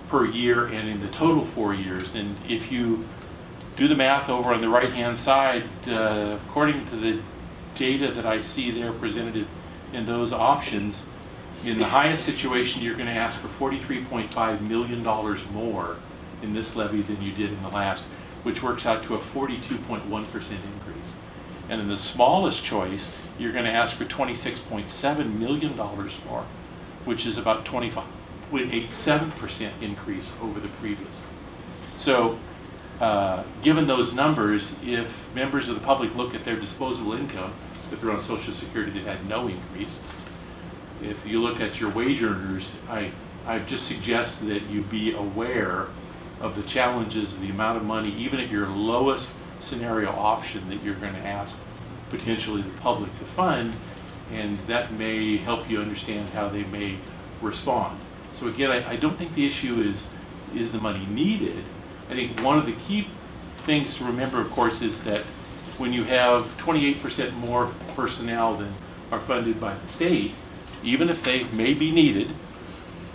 per year and in the total 4 years. And if you do the math over on the right-hand side, according to the data that I see there presented in those options, in the highest situation, you're going to ask for $43.5 million more in this levy than you did in the last, which works out to a 42.1% increase. And in the smallest choice, you're going to ask for $26.7 million more, which is about 25.87% increase over the previous. So given those numbers, if members of the public look at their disposable income, if they're on Social Security, they've had no increase. If you look at your wage earners, I just suggest that you be aware of the challenges of the amount of money, even at your lowest scenario option, that you're going to ask potentially the public to fund, and that may help you understand how they may respond. So again, I don't think the issue is the money needed. I think one of the key things to remember, of course, is that when you have 28% more personnel than are funded by the state, even if they may be needed,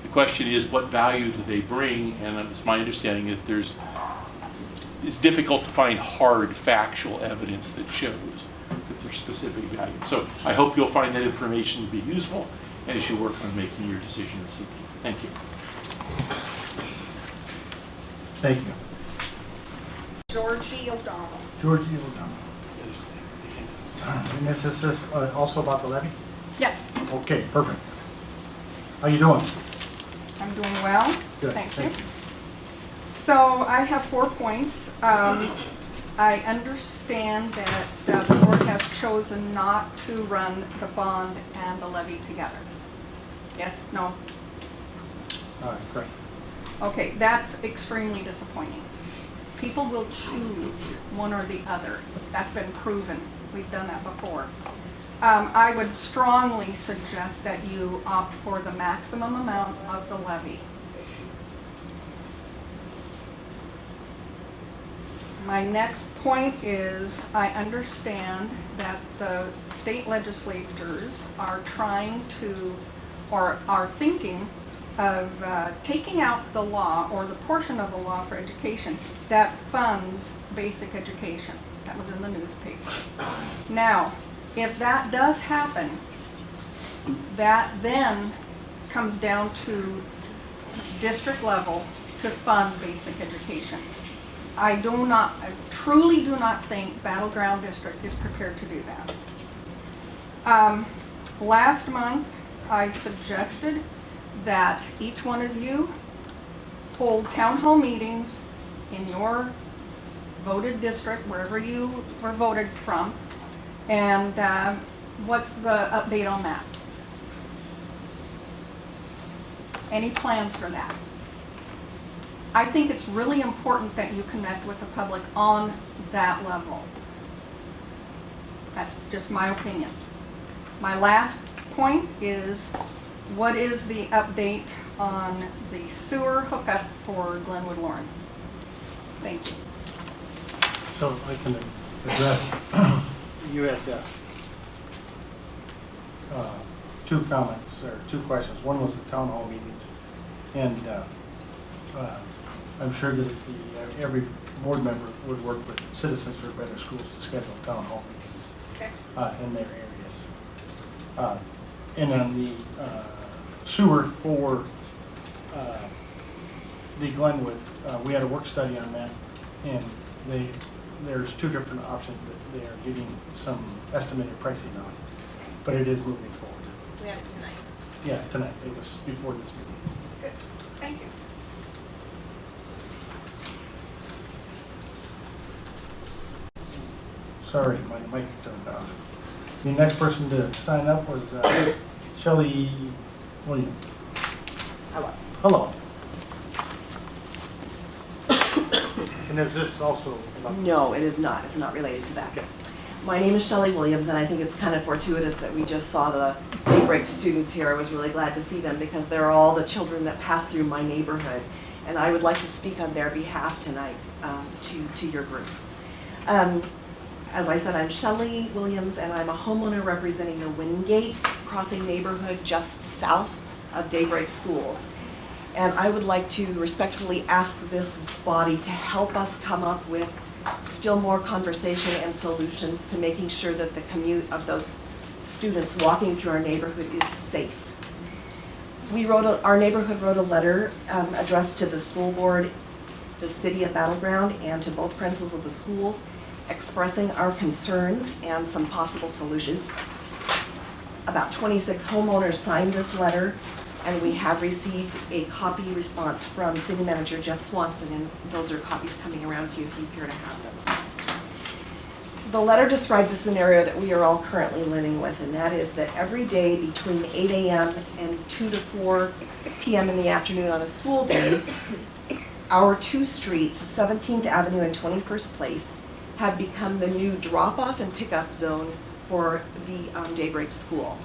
the question is what value do they bring? And it's my understanding that it's difficult to find hard factual evidence that shows that there's specific value. So I hope you'll find that information to be useful as you work on making your decision this evening. Thank you. Thank you. Georgie O'Donnell. Georgie O'Donnell. And is this also about the levy? Yes, Okay, perfect. How you doing? I'm doing well. Good, Thank thank you. So I have 4 points. I understand that the board has chosen not to run the bond and the levy together. Yes? No? All right, great. Okay, that's extremely disappointing. People will choose one or the other. That's been proven. We've done that before. I would strongly suggest that you opt for the maximum amount of the levy. My next point is I understand that the state legislatures are trying to, or are thinking of taking out the law or the portion of the law for education that funds basic education. That was in the newspaper. Now, if that does happen, that then comes down to district level to fund basic education. I truly do not think Battleground District is prepared to do that. Last month, I suggested that each one of you hold town hall meetings in your voted district, wherever you were voted from, and what's the update on that? Any plans for that? I think it's really important that you connect with the public on that level. That's just my opinion. My last point is, what is the update on the sewer hookup for Glenwood Lauren? Thank you. So I can address, you had 2 comments, or 2 questions. One was the town hall meetings. And I'm sure that every board member would work with Citizens for Better Schools to schedule town hall meetings in their areas. And on the sewer for the Glenwood, we had a work study on that, and there's 2 different options that they are giving some estimated pricing on, but it is moving forward. We have it tonight. Yeah, tonight. It was before this meeting. Good. Thank you. Sorry, my mic turned off. The next person to sign up was Shelley Williams. Hello. Hello. And is this also about? No, it is not. It's not related to that. Okay. My name is Shelley Williams, and I think it's kind of fortuitous that we just saw the Daybreak students here. I was really glad to see them because they're all the children that pass through my neighborhood. And I would like to speak on their behalf tonight to your group. As I said, I'm Shelley Williams, and I'm a homeowner representing the Wingate Crossing neighborhood just south of Daybreak Schools. And I would like to respectfully ask this body to help us come up with still more conversation and solutions to making sure that the commute of those students walking through our neighborhood is safe. Our neighborhood wrote a letter addressed to the school board, the city of Battleground, and to both principals of the schools, expressing our concerns and some possible solutions. About 26 homeowners signed this letter, and we have received a copy response from City Manager Jeff Swanson, and those are copies coming around to you if you care to have those. The letter described the scenario that we are all currently living with, and that is that every day between 8 a.m. and 2 to 4 p.m. in the afternoon on a school day, our 2 streets, 17th Avenue and 21st Place, have become the new drop-off and pickup zone for the Daybreak School.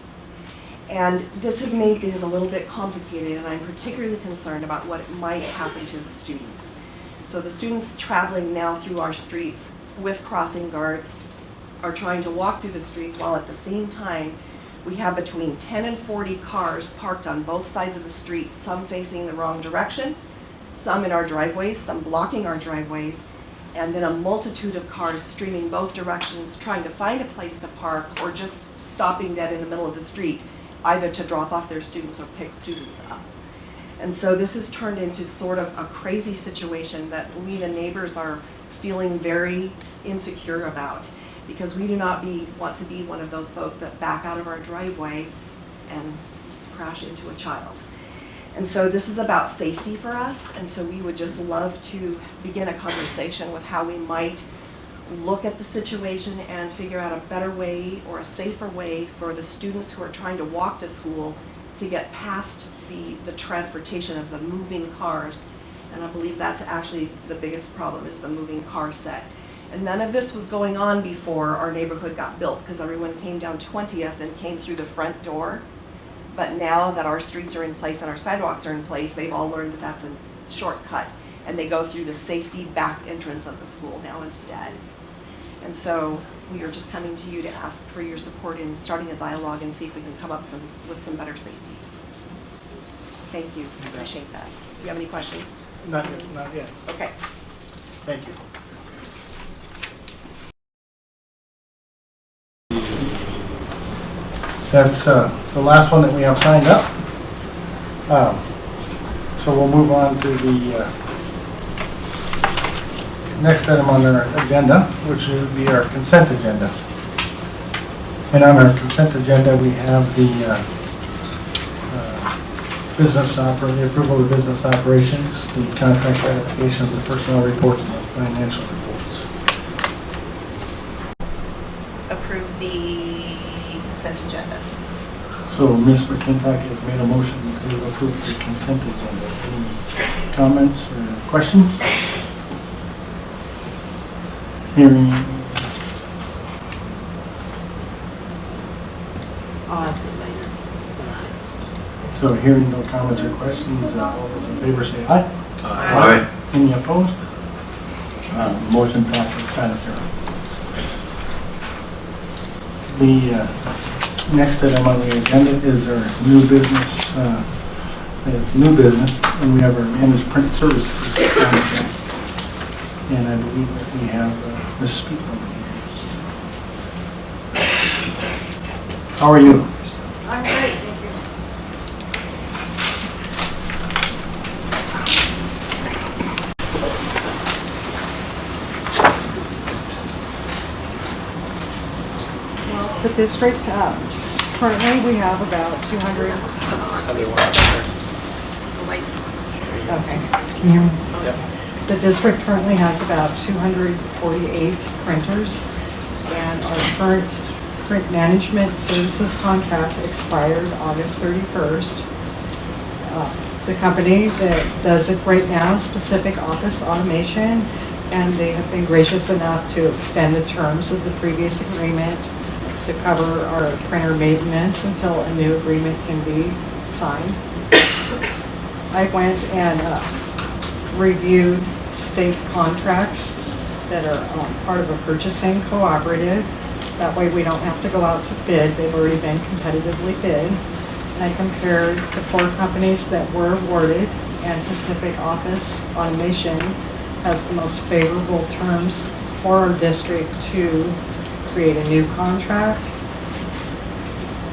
And this has made things a little bit complicated, and I'm particularly concerned about what might happen to the students. So the students traveling now through our streets with crossing guards are trying to walk through the streets, while at the same time, we have between 10 and 40 cars parked on both sides of the street, some facing the wrong direction, some in our driveways, some blocking our driveways, and then a multitude of cars streaming both directions, trying to find a place to park or just stopping dead in the middle of the street, either to drop off their students or pick students up. And so this has turned into sort of a crazy situation that we, the neighbors, are feeling very insecure about, because we do not want to be one of those folk that back out of our driveway and crash into a child. And so this is about safety for us, and so we would just love to begin a conversation with how we might look at the situation and figure out a better way or a safer way for the students who are trying to walk to school to get past the transportation of the moving cars. And I believe that's actually the biggest problem, is the moving car set. And none of this was going on before our neighborhood got built, because everyone came down 20th and came through the front door. But now that our streets are in place and our sidewalks are in place, they've all learned that that's a shortcut, and they go through the safety back entrance of the school now instead. And so we are just coming to you to ask for your support in starting a dialogue and see if we can come up with some better safety. Thank you. Appreciate that. Do you have any questions? Not yet. Okay. Thank you. That's the last one that we have signed up. So we'll move on to the next item on our agenda, which would be our consent agenda. And on our consent agenda, we have the the approval of business operations, the contract ratifications, the personnel reports, and the financial reports. Approve the consent agenda. So Ms. McClintock has made a motion to approve the consent agenda. Any comments or questions? Hearing. I'll ask it later. So hearing no comments or questions, all those in favor say aye. Aye. Any opposed? Motion passes 5-0. The next item on the agenda is our new business, and we have our managed print services contract. And I believe that we have Ms. Speak over here. How are you? I'm great, thank you. Well, the district, currently we have about 200. Okay. Can you hear me? Yep. The district currently has about 248 printers, and our current print management services contract expired August 31st. The company that does it right now is Pacific Office Automation, and they have been gracious enough to extend the terms of the previous agreement to cover our printer maintenance until a new agreement can be signed. I went and reviewed state contracts that are part of a purchasing cooperative. That way we don't have to go out to bid. They've already been competitively bid. And I compared the 4 companies that were awarded, and Pacific Office Automation has the most favorable terms for our district to create a new contract.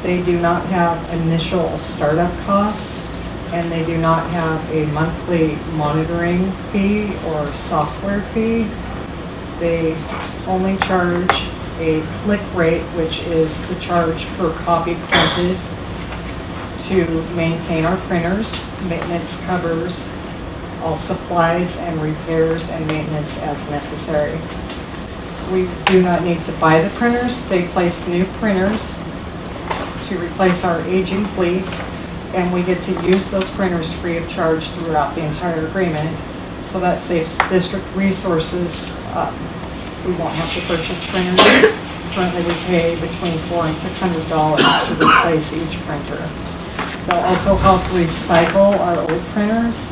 They do not have initial startup costs, and they do not have a monthly monitoring fee or software fee. They only charge a click rate, which is the charge per copy printed to maintain our printers. Maintenance covers all supplies and repairs and maintenance as necessary. We do not need to buy the printers. They place new printers to replace our aging fleet, and we get to use those printers free of charge throughout the entire agreement. So that saves district resources. We won't have to purchase printers. Currently, we pay between $400 and $600 to replace each printer. They'll also help recycle our old printers,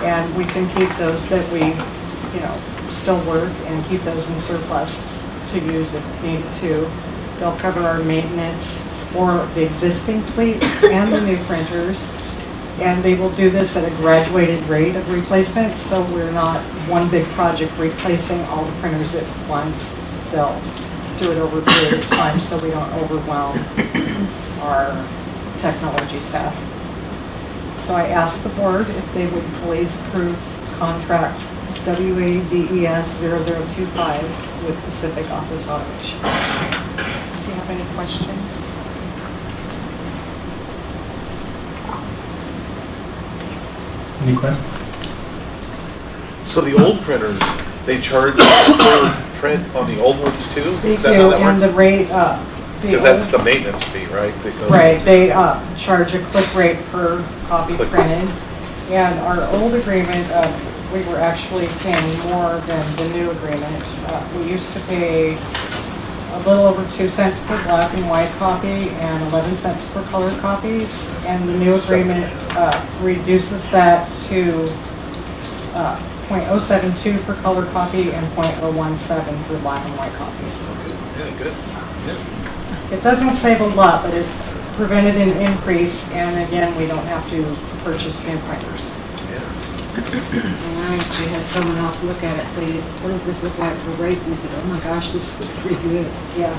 and we can keep those that we, still work, and keep those in surplus. to use if needed to. They'll cover our maintenance for the existing fleet and the new printers. And they will do this at a graduated rate of replacement, so we're not one big project replacing all the printers at once. They'll do it over a period of time so we don't overwhelm our technology staff. So I asked the board if they would please approve contract WADES 0025 with Pacific Office Automation. Do you have any questions? Any questions? So the old printers, they charge per print on the old ones too? They Is that how do, that and works? the rate, Because that's the maintenance fee, right? that goes right, into- they charge a click rate per copy Click. printed. And our old agreement, we were actually paying more than the new agreement. We used to pay a little over 2 cents per black and white copy and 11 cents per color copies. And the new agreement reduces that to .072 per color copy and .017 for black and white copies. Yeah, good. Yeah. It doesn't save a lot, but it prevented an increase, and again, we don't have to purchase new printers. And I actually had someone else look at it, say, what does this look like for rates? And he said, oh my gosh, this is pretty good. Yeah.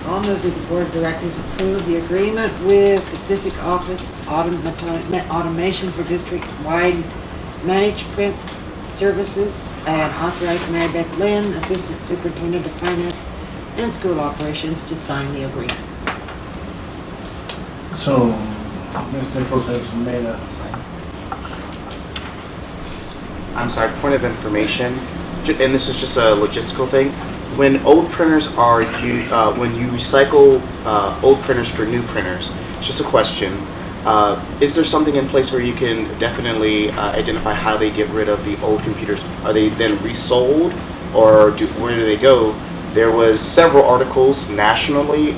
I'll move that the board of directors approve the agreement with Pacific Office Automation for district-wide managed print services and authorize Mary Beth Lynn, Assistant Superintendent of Finance and School Operations, to sign the agreement. So, Ms. Nichols has made a, I'm sorry, point of information, and this is just a logistical thing. When old printers are used, when you recycle old printers for new printers, it's just a question. Is there something in place where you can definitely identify how they get rid of the old computers? Are they then resold, or where do they go? There was several articles nationally,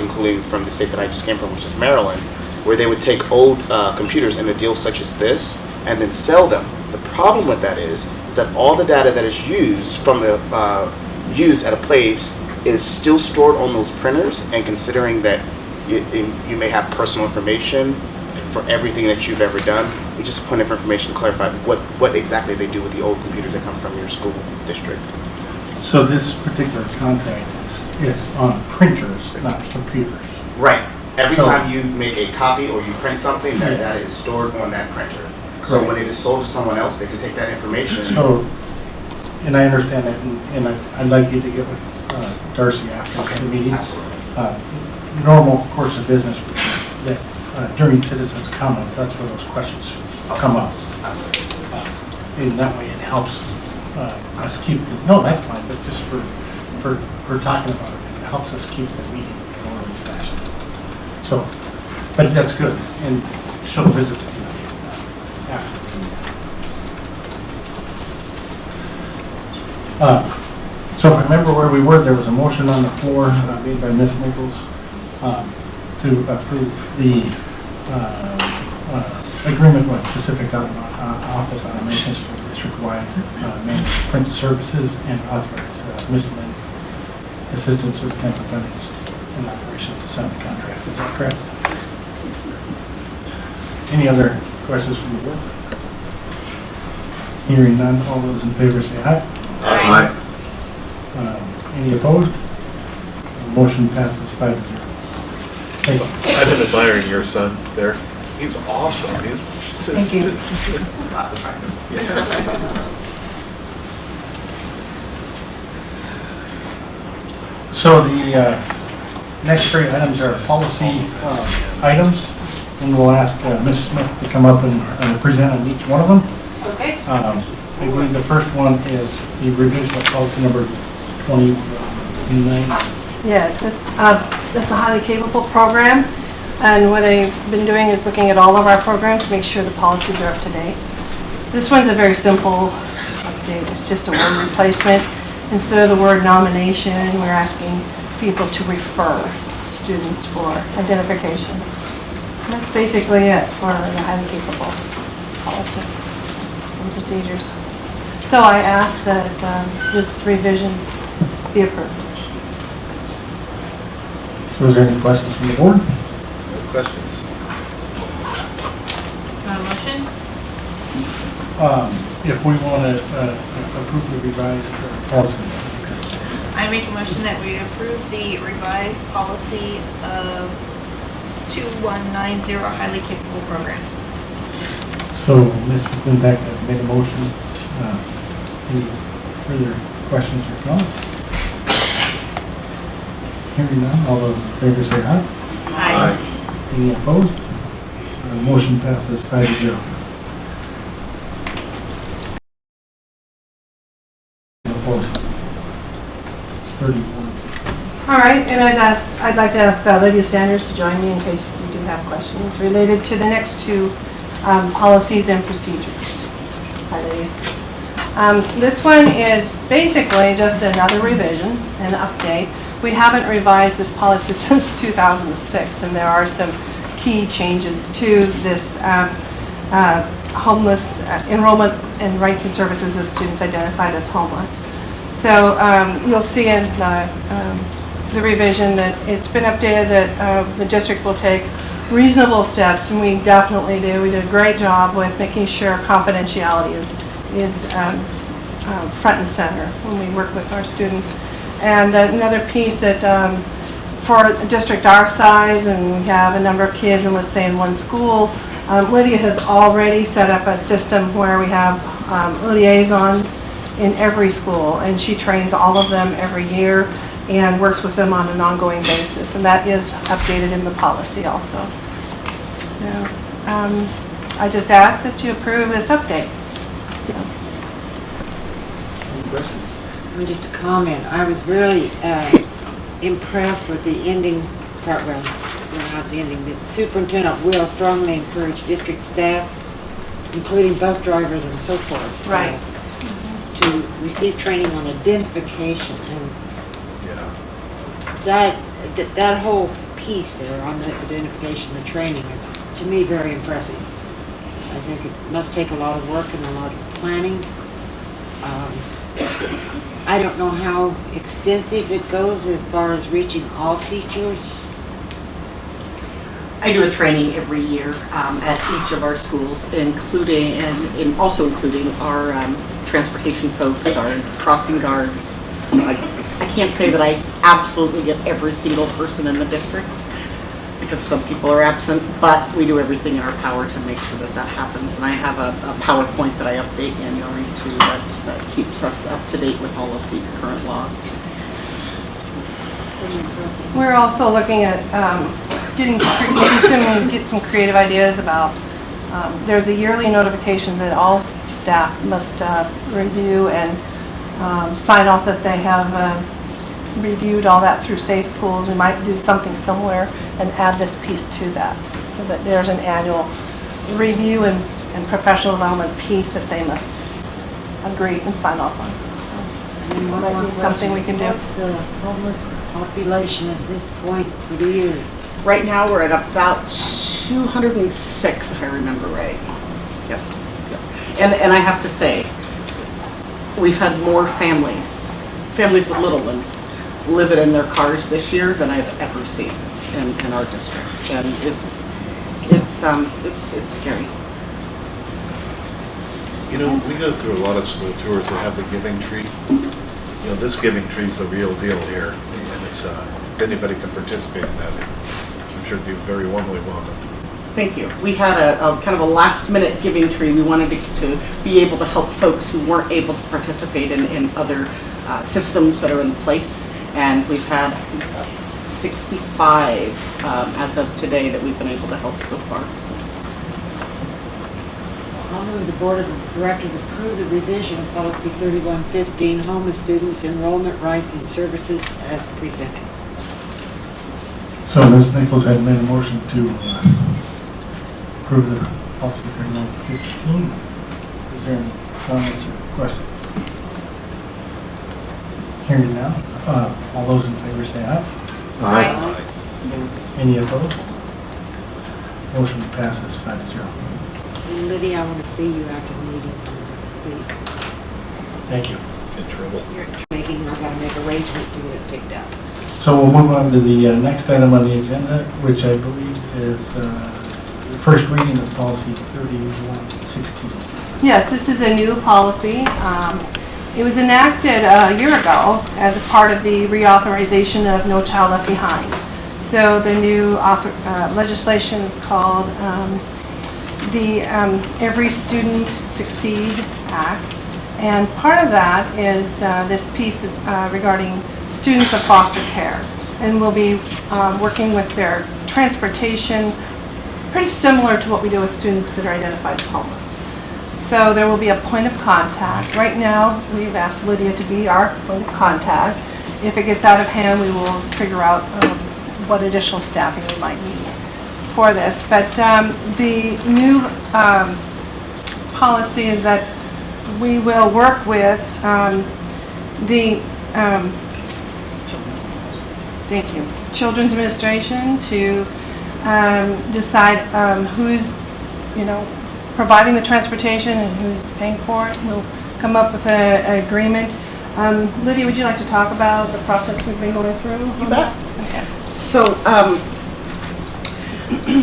including from the state that I just came from, which is Maryland, where they would take old computers in a deal such as this and then sell them. The problem with that is that all the data that is used from the used at a place is still stored on those printers, and considering that you may have personal information for everything that you've ever done, it's just a point of information to clarify what exactly they do with the old computers that come from your school district. so this particular contract is on printers, not computers. Right. Every So- time you make a copy or you print something, that data is stored on that printer. So when it is sold to someone else, they can take that information. So, and I understand that, and I'd like you to get with Darcy after the meeting. Normal course of business, that during citizens' comments, that's where those questions come up. And that way it helps us keep the, no, that's fine, but just for talking about it, it helps us keep the meeting in orderly fashion. So, but that's good, and she'll visit with you after. So if I remember where we were, there was a motion on the floor made by Ms. Nichols to approve the agreement with Pacific Office Automations for district-wide managed print services and authorize Ms. Lynn, Assistant Superintendent of Finance and Operations, to sign the contract. Is that correct? Any other questions from the board? Hearing none, all those in favor say aye. Aye. Any opposed? Motion passes 5-0. Thank you. I've been admiring your son there. He's awesome. Thank you. Lots of practice. So the next three items are policy items, and we'll ask Ms. Smith to come up and present on each one of them. Okay. I believe the first one is the revision of policy number 29. Yes, that's a highly capable program, and what I've been doing is looking at all of our programs to make sure the policies are up to date. This one's a very simple update. It's just a word replacement. Instead of the word nomination, we're asking people to refer students for identification. And that's basically it for the highly capable policy and procedures. So I asked that this revision be approved. So is there any questions from the board? No questions. Motion? If we want to approve the revised policy. I make a motion that we approve the revised policy of 2190 highly capable program. So Ms. McClintock has made a motion. Any further questions or comments? Hearing none, all those in favor say aye. Aye. Any opposed? Motion passes 5-0. Opposed? 31. All right, and I'd like to ask Lydia Sanders to join me in case you do have questions related to the next two policies and procedures. Hi, Lydia. This one is basically just another revision and update. We haven't revised this policy since 2006, and there are some key changes to this homeless enrollment and rights and services of students identified as homeless. So you'll see in the revision that it's been updated that the district will take reasonable steps, and we definitely do. We did a great job with making sure confidentiality is front and center when we work with our students. And another piece that for a district our size, and we have a number of kids, and let's say in one school, Lydia has already set up a system where we have liaisons in every school, and she trains all of them every year and works with them on an ongoing basis, and that is updated in the policy also. So, I just ask that you approve this update. Any questions? Just a comment, I was really impressed with the ending part, well, not the ending, the superintendent will strongly encourage district staff, including bus drivers and so forth. Right. To receive training on identification, and Yeah. that whole piece there on the identification, the training is, to me, very impressive. I think it must take a lot of work and a lot of planning. I don't know how extensive it goes as far as reaching all teachers. I do a training every year at each of our schools, including and also including our transportation folks, our crossing guards. I can't say that I absolutely get every single person in the district because some people are absent, but we do everything in our power to make sure that that happens. And I have a PowerPoint that I update annually too that keeps us up to date with all of the current laws. We're also looking at get some creative ideas about, there's a yearly notification that all staff must review and sign off that they have reviewed all that through Safe Schools. We might do something similar and add this piece to that, so that there's an annual review and professional development piece that they must agree and sign off on. So, might be something we can do. What's the homeless population at this point for the year? Right now, we're at about 206, if I remember right. Yep. And I have to say, we've had more families with little ones, living in their cars this year than I've ever seen in our district, and it's scary. You know, we go through a lot of school tours that have the giving tree. You know, this giving tree is the real deal here, and it's if anybody can participate in that, I'm sure it'd be very warmly welcomed. Thank you. We had a kind of a last-minute giving tree. We wanted to be able to help folks who weren't able to participate in other systems that are in place, and we've had 65 as of today that we've been able to help so far. So. I'll move the Board of Directors approve the revision of Policy 3115, homeless students enrollment rights and services as presented. So Ms. Nichols had made a motion to approve the policy 3115. Is there any comments or questions? Hearing now, all those in favor say aye. Aye. Any opposed? Motion passes 5-0. Lydia, I want to see you after the meeting, please. Thank you. In trouble. Make taking, I've got to make arrangements to get it picked up. So we'll move on to the next item on the agenda, which I believe is the first reading of policy 3116. Yes, this is a new policy. It was enacted a year ago as a part of the reauthorization of No Child Left Behind. So the new legislation is called the Every Student Succeed Act. And part of that is this piece regarding students of foster care. And we'll be working with their transportation, pretty similar to what we do with students that are identified as homeless. So there will be a point of contact. Right now, we've asked Lydia to be our point of contact. If it gets out of hand, we will figure out what additional staffing we might need for this. But the new policy is that we will work with the thank you, Children's Administration to decide who's, providing the transportation and who's paying for it. We'll come up with an agreement. Lydia, would you like to talk about the process we've been going through? You bet. Okay. So,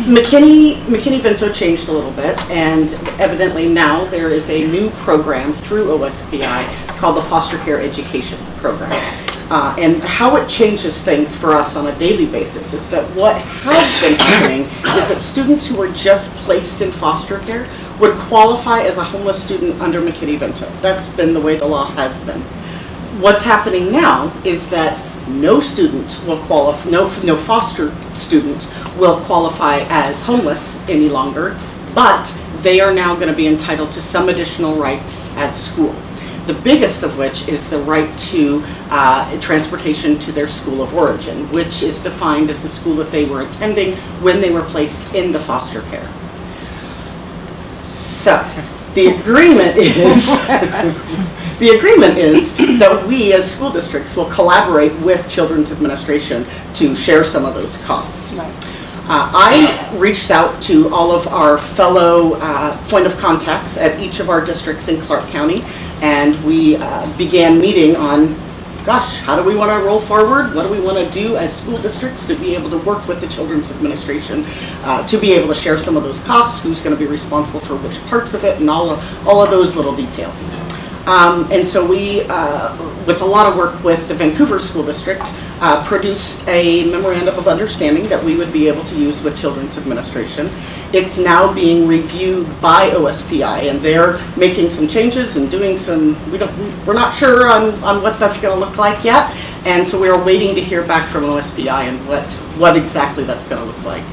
McKinney-Vento changed a little bit, and evidently now there is a new program through OSPI called the Foster Care Education Program. And how it changes things for us on a daily basis is that what has been happening is that students who were just placed in foster care would qualify as a homeless student under McKinney-Vento. That's been the way the law has been. What's happening now is that no student will qualify, no foster student will qualify as homeless any longer, but they are now going to be entitled to some additional rights at school. The biggest of which is the right to transportation to their school of origin, which is defined as the school that they were attending when they were placed into foster care. So, the agreement is that we as school districts will collaborate with Children's Administration to share some of those costs. Right. I reached out to all of our fellow point of contacts at each of our districts in Clark County, and we began meeting on, gosh, how do we want to roll forward? What do we want to do as school districts to be able to work with the Children's Administration to be able to share some of those costs, who's going to be responsible for which parts of it, and all of those little details. And so we, with a lot of work with the Vancouver School District, produced a memorandum of understanding that we would be able to use with Children's Administration. It's now being reviewed by OSPI, and they're making some changes and doing some, we're not sure on what that's going to look like yet, and so we're waiting to hear back from OSPI and what exactly that's going to look like.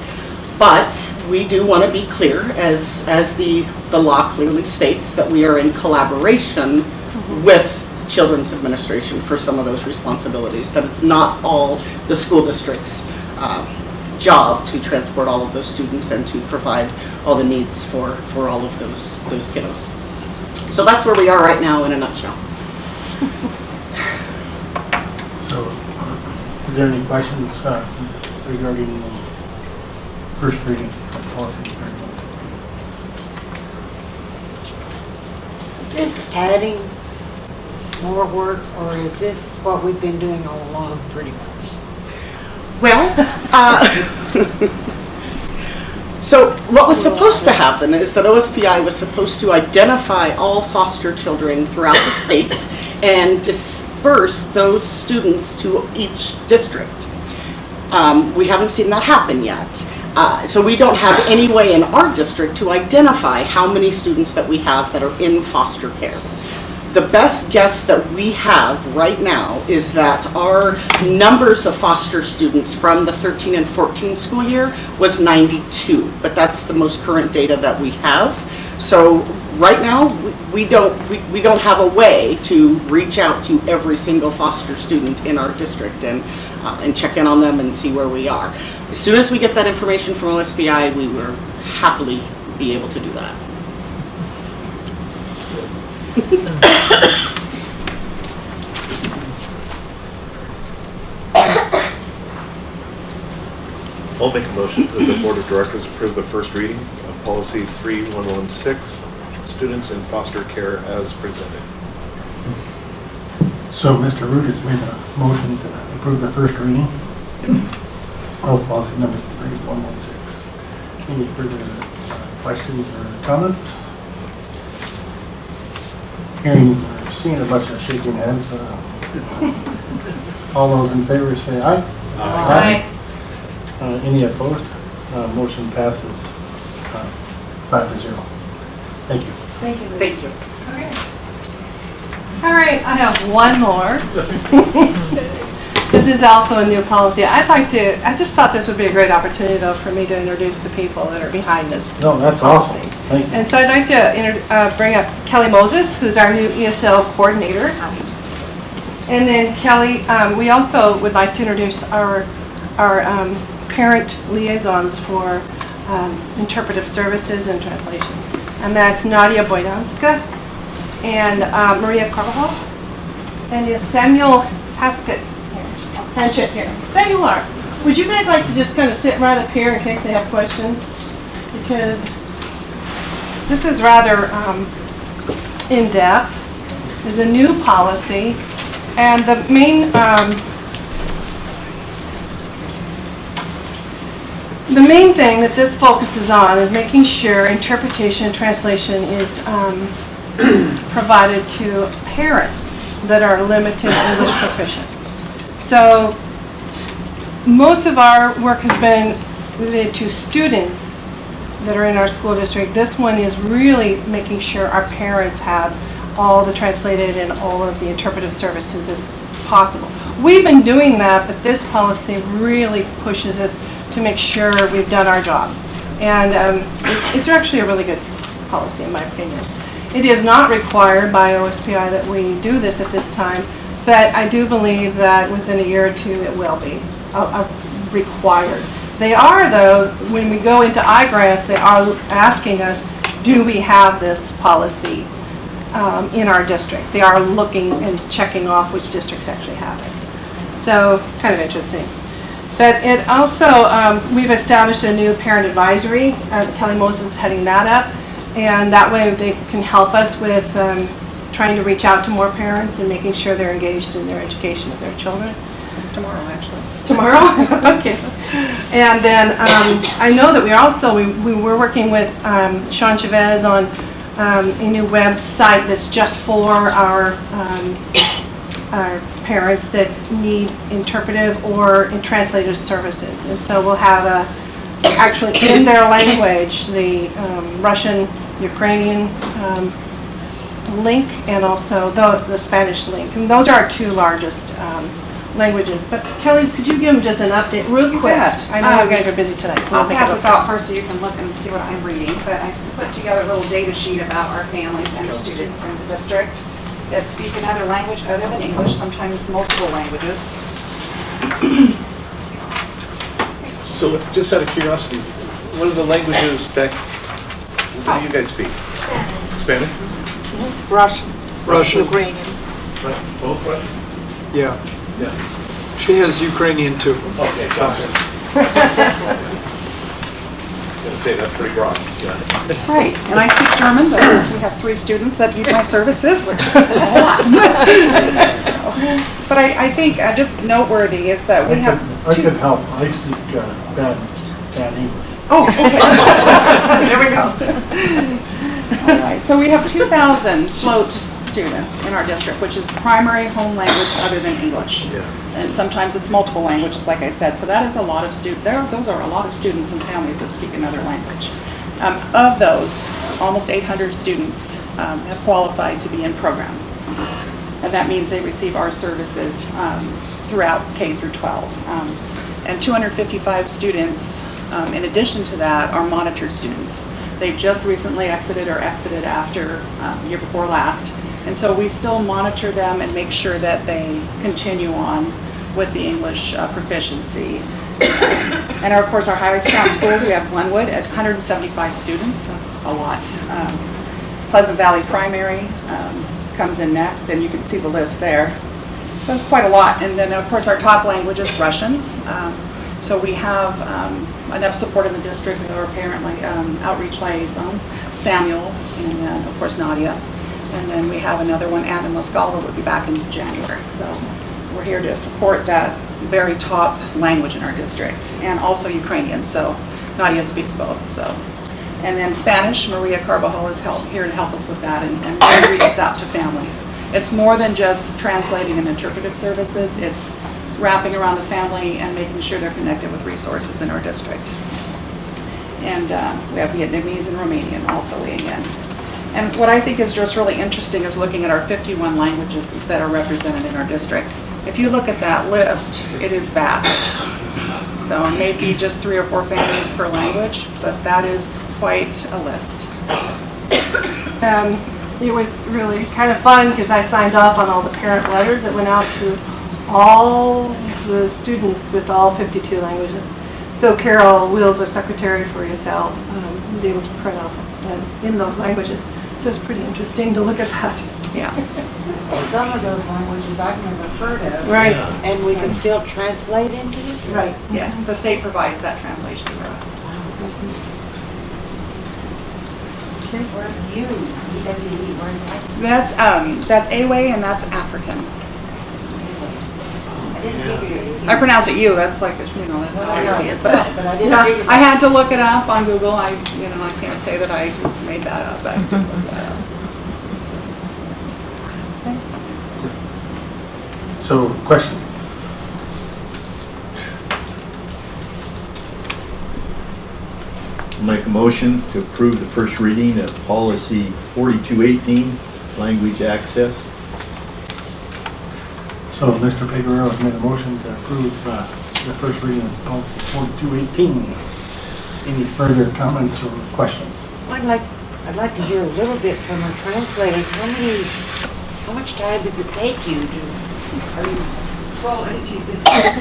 But we do want to be clear, as the law clearly states, that we are in collaboration with Children's Administration for some of those responsibilities, that it's not all the school district's job to transport all of those students and to provide all the needs for all of those kiddos. So that's where we are right now in a nutshell. So, is there any questions regarding the first reading of policy? Is this adding more work, or is this what we've been doing all along, pretty much? Well, so what was supposed to happen is that OSPI was supposed to identify all foster children throughout the state and disperse those students to each district. We haven't seen that happen yet. So we don't have any way in our district to identify how many students that we have that are in foster care. The best guess that we have right now is that our numbers of foster students from the 13 and 14 school year was 92, but that's the most current data that we have. So right now we don't have a way to reach out to every single foster student in our district and check in on them and see where we are. As soon as we get that information from OSPI, we will happily be able to do that. I'll make a motion that the Board of Directors approve the first reading of Policy 3116, Students in Foster Care as presented. So Mr. Root has made a motion to approve the first reading of policy number 3116. Any further questions or comments? Hearing or seeing a bunch of shaking heads, all those in favor say aye. Aye. Any opposed? Motion passes 5-0. Thank you. Thank you. Thank you. All right, I have one more. This is also a new policy. I just thought this would be a great opportunity though for me to introduce the people that are behind this No, that's policy. awesome. Thank you. And so I'd like to bring up Kelly Moses, who's our new ESL coordinator. And then Kelly, we also would like to introduce our parent liaisons for Interpretive Services and Translation. And that's Nadia Boydanska and Maria Carvajal. And is Samuel Haskett here? Samuel, would you guys like to just kind of sit right up here in case they have questions? Because this is rather in-depth. There's a new policy, and the main thing that this focuses on is making sure interpretation and translation is provided to parents that are limited English proficient. So most of our work has been related to students that are in our school district. This one is really making sure our parents have all the translated and all of the interpretive services as possible. We've been doing that, but this policy really pushes us to make sure we've done our job. And it's actually a really good policy in my opinion. It is not required by OSPI that we do this at this time, but I do believe that within a year or two it will be required. They are, though, when we go into I-grants, they are asking us, do we have this policy in our district? They are looking and checking off which districts actually have it. So, kind of interesting. But it also, we've established a new parent advisory. Kelly Moses is heading that up. And that way they can help us with trying to reach out to more parents and making sure they're engaged in their education of their children. It's tomorrow, actually. Tomorrow? Okay. And then I know that we were working with Sean Chavez on a new website that's just for our parents that need interpretive or translative services. And so we'll have actually in their language the Russian, Ukrainian link and also the Spanish link. And those are our two largest languages. But Kelly, could you give them just an update real quick? I know you guys are busy tonight, so I'll we'll pass this out first so you can look and see what I'm reading, but I put together a little data sheet about our families and students in the district that speak another language other than English, sometimes multiple languages. So just out of curiosity, what are the languages back, what do you guys speak? Spanish? Russian. Russian. Ukrainian. Right, both Russian? Yeah. Yeah. She has Ukrainian too. Okay, gotcha. I was gonna say, that's pretty broad, yeah. Right, and I speak German, but we have 3 students that use my services, which is a lot. But I think just noteworthy is that we have I could help. I speak bad English. Oh, okay. There we go. All right, so we have 2,000 float students in our district, which is primary home language other than English. Yeah. And sometimes it's multiple languages, like I said. So that is a lot of those are a lot of students and families that speak another language. Of those, almost 800 students have qualified to be in program. And that means they receive our services throughout K through 12. And 255 students, in addition to that, are monitored students. They've just recently exited after year before last. And so we still monitor them and make sure that they continue on with the English proficiency. And of course, our highest count schools, we have Glenwood at 175 students. That's a lot. Pleasant Valley Primary comes in next, and you can see the list there. So that's quite a lot. And then, of course, our top language is Russian. So we have enough support in the district with our parent outreach liaisons, Samuel, and of course Nadia. And then we have another one, Anna Moscala, will be back in January. So we're here to support that very top language in our district, and also Ukrainian. So Nadia speaks both. So, and then Spanish, Maria Carbajal is here to help us with that and read us out to families. It's more than just translating and interpretive services. It's wrapping around the family and making sure they're connected with resources in our district. And we have Vietnamese and Romanian also weighing in. And what I think is just really interesting is looking at our 51 languages that are represented in our district. If you look at that list, it is vast. So it may be just 3 or 4 families per language, but that is quite a list. It was really kind of fun because I signed off on all the parent letters that went out to all the students with all 52 languages. So Carol Wills, our secretary for ESL, was able to print out in those languages. So it's pretty interesting to look at that. Yeah. Some of those languages I've never heard of. Right. And we can still translate into it? Right. Yes, the state provides that translation for us. Where's you? EWE, where's that? That's Awe and that's African. I didn't figure it was you. I pronounce it you. That's like, you know, that's how I see it. But But I didn't figure I had to look it up on Google. I can't say that I just made that up. I did look that up. So, question? Make a motion to approve the first reading of policy 4218, language access. So Mr. Figueroa has made a motion to approve the first reading of policy 4218. Any further comments or questions? I'd like to hear a little bit from our translators. How much time does it take you to, are you,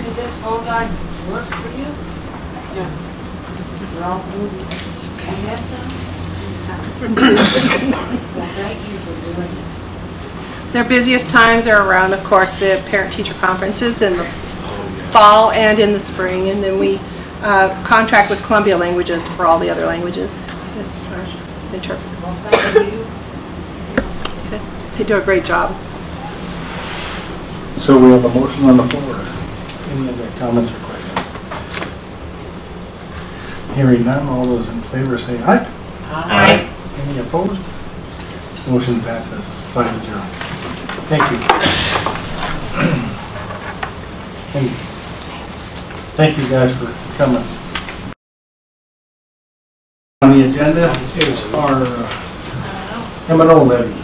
is this full-time work for you? Yes. Well, and that's well, thank you for doing it. Their busiest times are around, of course, the parent-teacher conferences in the fall and in the spring, and then we contract with Columbia Languages for all the other languages. That's our interpreter. Well, thank you. They do a great job. So we have a motion on the floor. Any other comments or questions? Hearing none, all those in favor say aye. Aye. Any opposed? Motion passes 5-0. Thank you. And thank you guys for coming. On the agenda is our O Levy,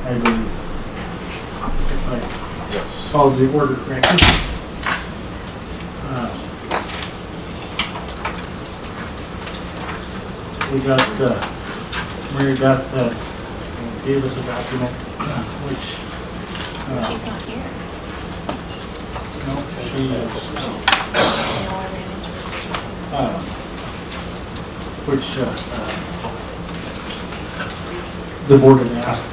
I believe. If I followed the order correctly. We got, Mary Beth gave us a document, which... She's not here. No, she is... which the board had asked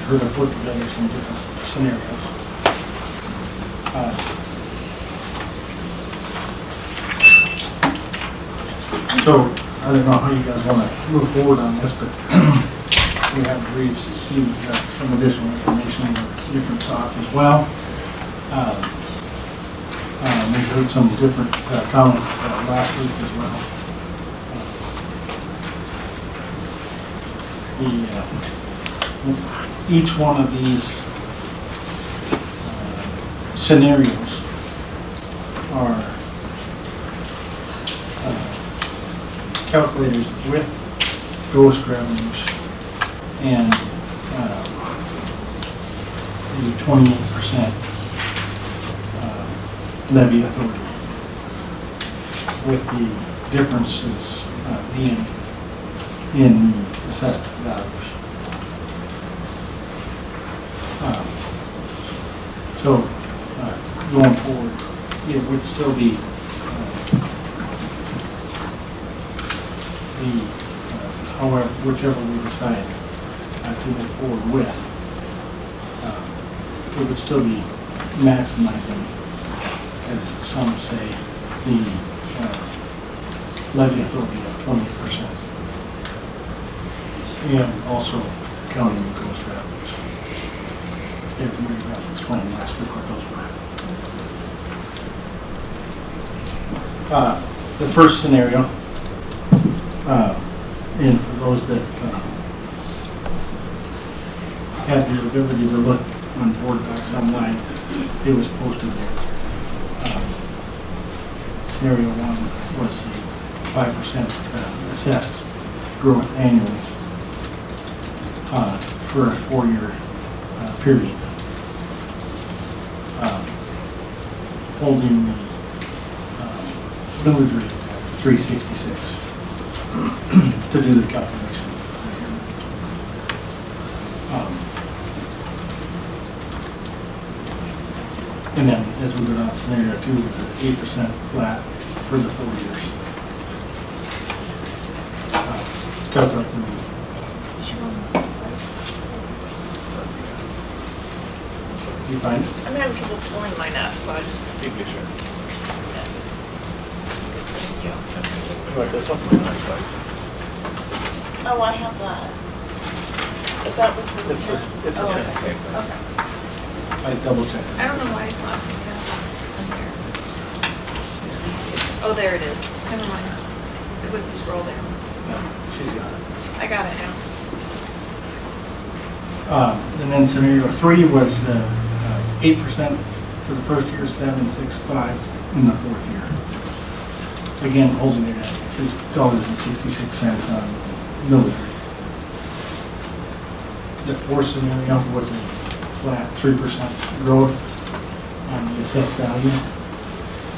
her to put together some different scenarios. So, I don't know how you guys want to move forward on this, but we have received some additional information or different thoughts as well. We've heard some different comments last week as well. Each one of these scenarios are calculated with gross revenues and the 28% levy authority, with the differences being in assessed values. So going forward, it would still be however, whichever we decide to move forward with, it would still be maximizing, as some say, the levy authority of 20%. and also counting the ghost travelers. As Mary Beth explained last week what those were. The first scenario, and for those that had the ability to look on board docs online, it was posted there. Scenario one was a 5% assessed growth annually for a 4-year period, holding the millage rate at 366 to do the calculation. And then as we go down, scenario 2 was at 8% flat for the 4 years. Calculating the do you find it? I'm having trouble pulling mine up, so I just. Maybe sure. Thank you. Like this one? Nice side. Oh, I have that. Is that what you It's the okay. same thing. Okay. I double checked. I don't know why it's not coming up on there. Oh, there it is. Never mind. I wouldn't scroll down. She's got it. I got it now. And then scenario 3 was 8% for the first year, 765 in the 4th year. Again, holding it at $3.66 on millage rate. The 4th scenario was a flat 3% growth on the assessed value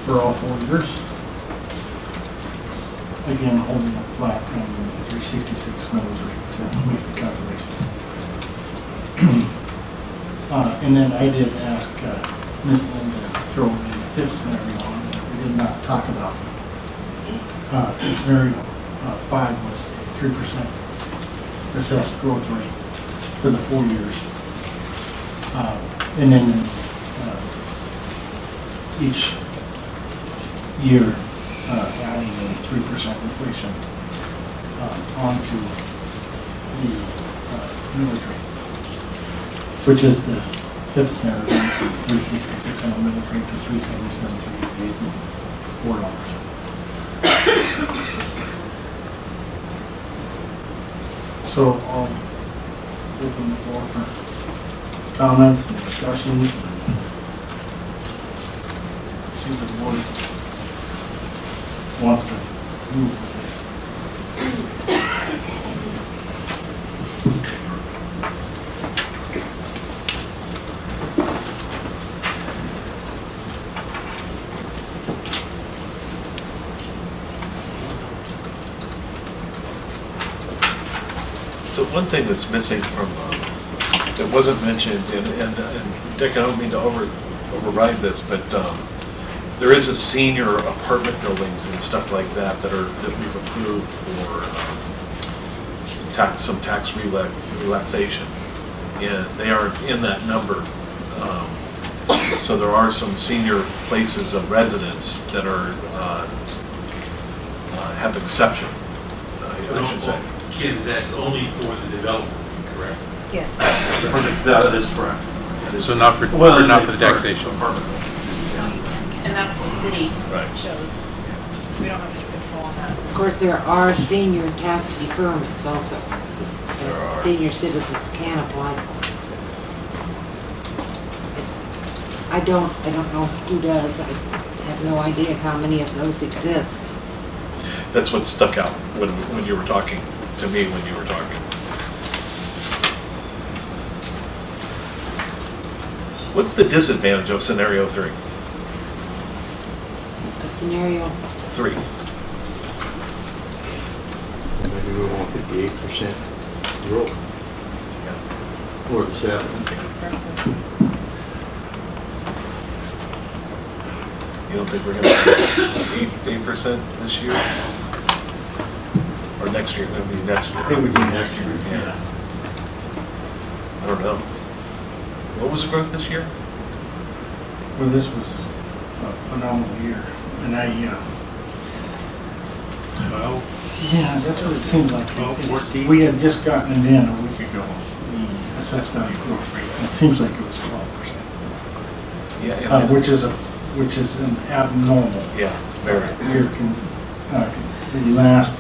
for all 4 years. Again, holding it flat on the 366 millage rate to make the calculation. And then I did ask Ms. Lynn to throw in the 5th scenario on that we did not talk about. In scenario 5 was a 3% assessed growth rate for the 4 years. And then each year adding a 3% inflation onto the millage rate, which is the 5th scenario, from 366 on the millage rate to 377, $4. So I'll open the floor for comments and discussions. See if the board wants to move with this. So one thing that's missing from, that wasn't mentioned, and Dick, I don't mean to override this, but there is a senior apartment buildings and stuff like that that we've approved for some tax relaxation, and they aren't in that number. So there are some senior places of residence that are have exception, I should say. Kim, that's only for the development, correct? Yes. That is correct. So not for the taxation. And that's the city Right. shows. We don't have any control on that. Of course, there are senior tax deferments also. There are. Senior citizens can apply for. I don't know who does. I have no idea how many of those exist. That's what stuck out when you were talking to me when you were talking. What's the disadvantage of scenario 3? Of scenario 3. Maybe we want 58% growth. Or the 7. You don't think we're going to have 8% this year? Or next year? It'll be next year. I think we see next year. Yeah. I don't know. What was the growth this year? Well, this was a phenomenal year, and 12, Yeah, that's what it seemed like. 12, It's- 14. We had just gotten it in a week ago, the assessed value growth rate. And it seems like it was 12%, Yeah, which is an abnormal. yeah, very. The last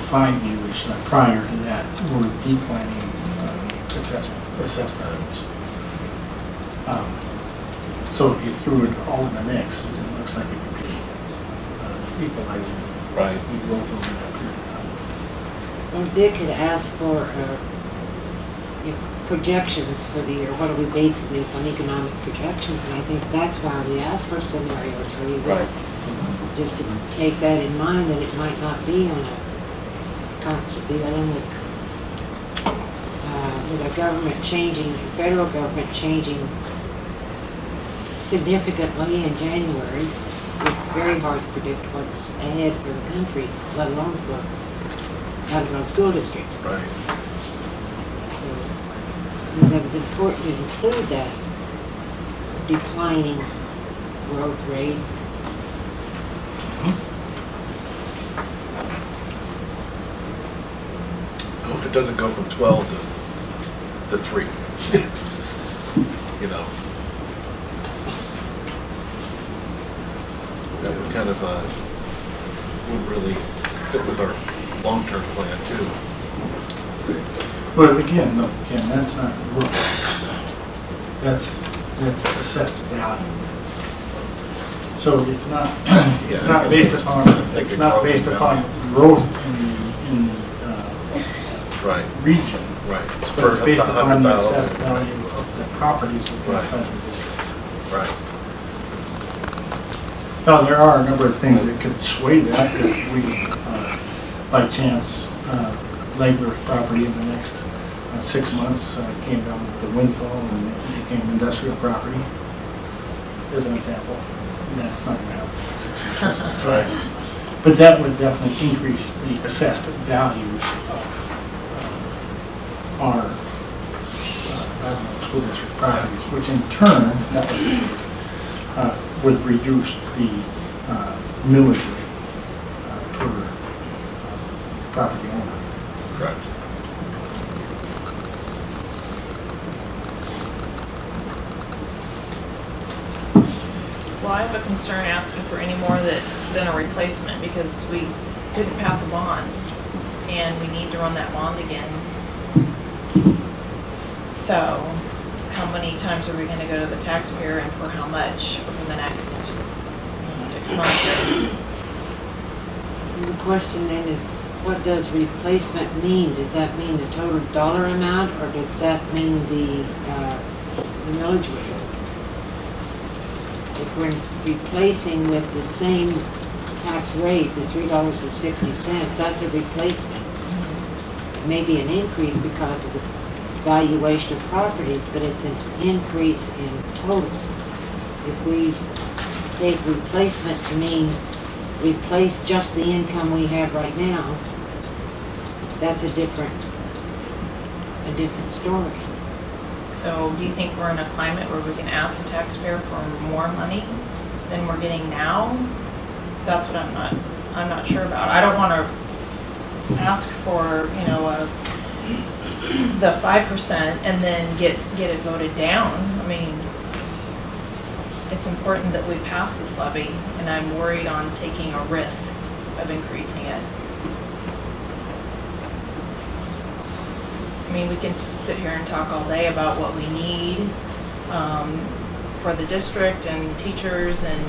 5 years prior to that were declining assessed values. So if you threw it all in the mix, it looks like it could be equalizing. Right. The growth over that period of time. Well, Dick had asked for projections for the year. What are we basing this on, economic projections? And I think that's why we asked for scenarios for you. Right. Just to take that in mind, that it might not be on a constant dealing with a government changing, the federal government changing significantly in January. It's very hard to predict what's ahead for the country, let alone for Avalon School District. Right. So, that was important to include that declining growth rate. I hope it doesn't go from 12 to 3. You know. That would kind of, would really fit with our long-term plan too. But again, no, that's not growth. That's assessed value. So it's not, it's Yeah, not I guess based it's- upon, I think it's the not growth based in upon value. growth in the Right. region. Right. It's But it's per- based up to upon the 100,000. assessed value of the properties within Right. inside the district. Right. Now, there are a number of things that could sway that if we, by chance, Labor's property in the next 6 months came down with the windfall and it became industrial property, as an example. And that's not going to happen in 6 months. Right. But that would definitely increase the assessed values of our school district properties, which in turn, that was the case, would reduce the millage rate per property owner. Correct. Well, I have a concern asking for any more than a replacement because we couldn't pass a bond and we need to run that bond again. So how many times are we gonna go to the taxpayer and for how much over the next 6 months? And the question then is, what does replacement mean? Does that mean the total dollar amount, or does that mean the millage rate? If we're replacing with the same tax rate, the $3.60, that's a replacement. It may be an increase because of the valuation of properties, but it's an increase in total. If we take replacement to mean replace just the income we have right now, that's a different story. So do you think we're in a climate where we can ask the taxpayer for more money than we're getting now? That's what I'm not sure about. I don't want to ask for, the 5% and then get it voted down. I mean, it's important that we pass this levy, and I'm worried on taking a risk of increasing it. I mean, we can sit here and talk all day about what we need for the district and teachers and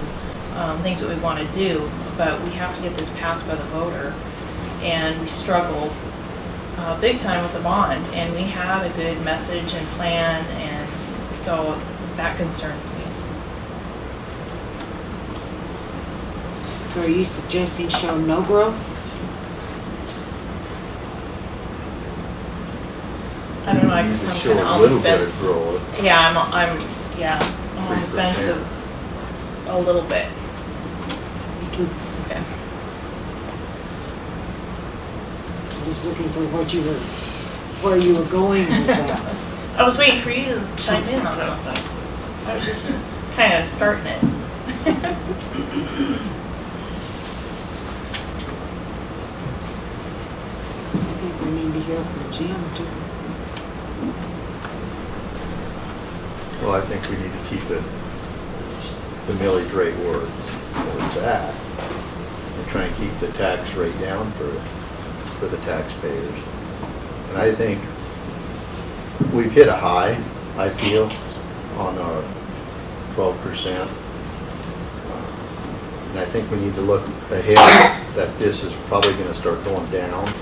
things that we want to do, but we have to get this passed by the voter. And we struggled big time with the bond, and we have a good message and plan, and so that concerns me. So are you suggesting show no growth? I don't know, I guess I'm Show kind of a on the little bit of fence. growth. Yeah, I'm on the fence 3%. of a little bit. Okay. I'm just looking for where you were going with that. I was waiting for you to chime in on something. I was just kind of starting it. to hear from Jim too. Well, I think we need to keep it, the millage rate where it's at, and try and keep the tax rate down for the taxpayers. And I think we've hit a high, I feel, on our 12%. And I think we need to look ahead that this is probably going to start going down.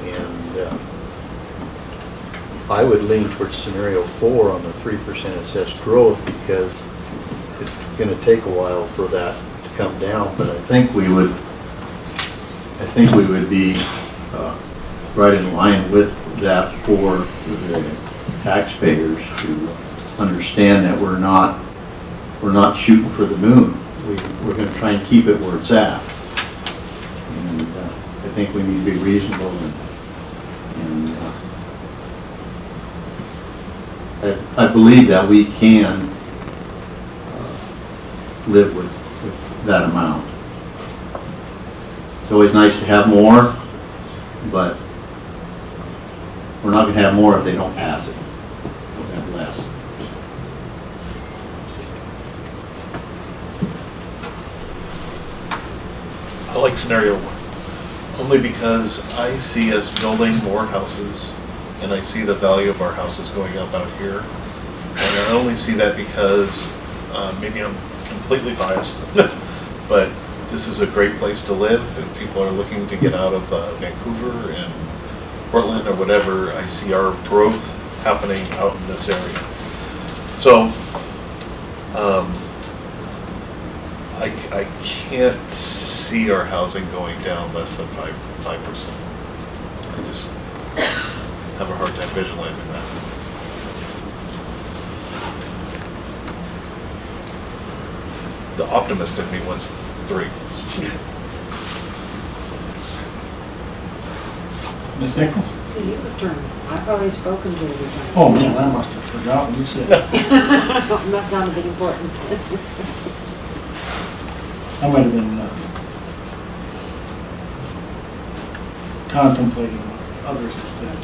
And I would lean towards scenario 4 on the 3% assessed growth, because it's going to take a while for that to come down. But I think we would be right in line with that for the taxpayers to understand that we're not shooting for the moon. We're going to try and keep it where it's at. And I think we need to be reasonable and I believe that we can live with that amount. It's always nice to have more, but we're not going to have more if they don't pass it. We'll have less. I like scenario 1, only because I see us building more houses, and I see the value of our houses going up out here. And I only see that because, maybe I'm completely biased, but this is a great place to live. If people are looking to get out of Vancouver and Portland or whatever, I see our growth happening out in this area. So, I can't see our housing going down less than 5%. I just have a hard time visualizing that. The optimist in me wants 3. Ms. Nichols? Your turn. I've already spoken to everybody. Oh, man, I must have forgotten you said it. Must not have been important. I might have been contemplating what others had said.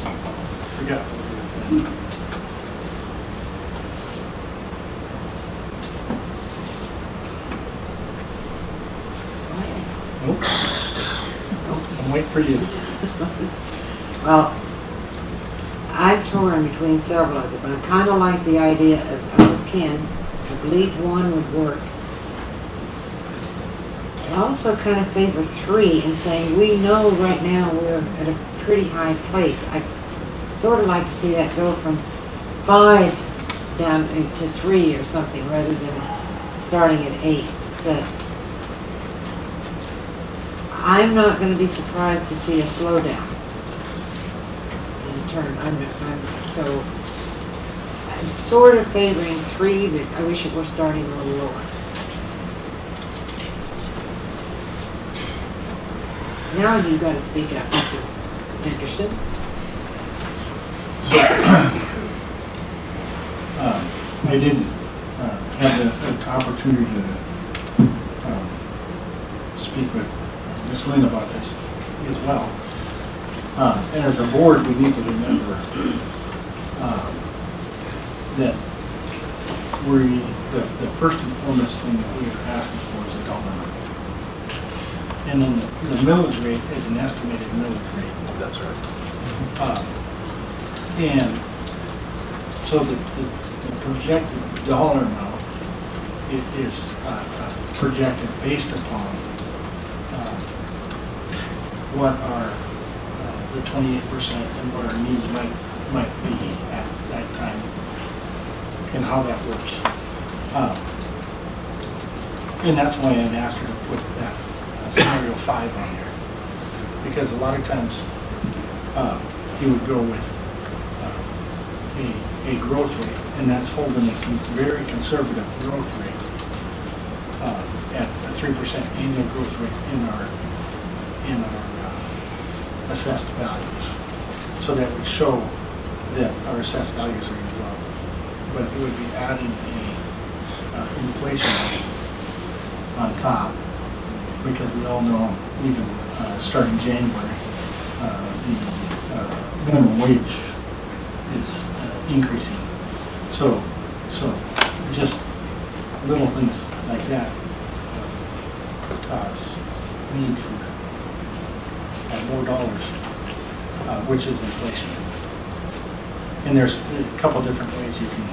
Forgot what they had said. Nope. I'm waiting for you. Well, I'm torn between several of them, but I kind of like the idea of Ken. I believe 1 would work. I also kind of favor 3 in saying we know right now we're at a pretty high place. I sort of like to see that go from 5 down to 3 or something rather than starting at 8. But I'm not going to be surprised to see a slowdown in turn. So I'm sort of favoring 3, but I wish it were starting a little lower. Now you've got to speak up, Mr. Anderson. I didn't have the opportunity to speak with Ms. Lynn about this as well. And as a board, we need to remember that the first and foremost thing that we are asking for is a dollar amount. And then the millage rate is an estimated millage rate. That's right. And so the projected dollar amount is projected based upon what our the 28% and what our needs might be at that time and how that works. And that's why I've asked her to put that scenario 5 on there, because a lot of times you would go with a growth rate, and that's holding a very conservative growth rate at a 3% annual growth rate in our assessed values. So that would show that our assessed values are going to go up, but it would be adding a inflation rate on top, because we all know even starting January the minimum wage is increasing. So just little things like that cause need for more dollars, which is inflation. And there's a couple different ways you can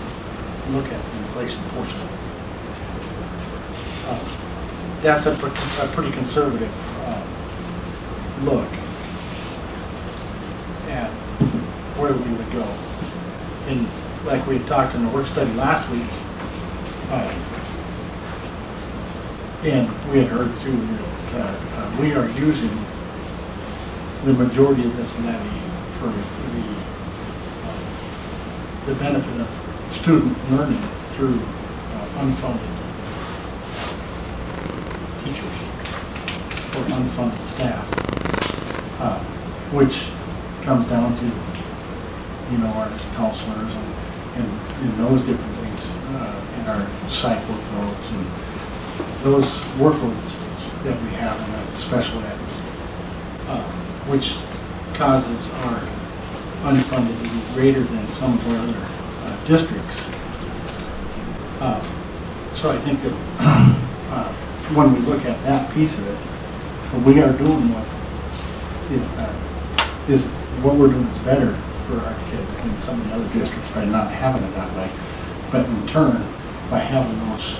look at the inflation portion. That's a pretty conservative look at where we would go. And like we had talked in the work study last week, and we had heard too that we are using the majority of this levy for the benefit of student learning through unfunded teachers or unfunded staff, which comes down to, our counselors and those different things, and our psych workloads and those workloads that we have in that special ed, which causes our unfunded to be greater than some of our other districts. So I think that when we look at that piece of it, we are doing what we're doing is better for our kids than some of the other districts by not having it that way. But in turn, by having those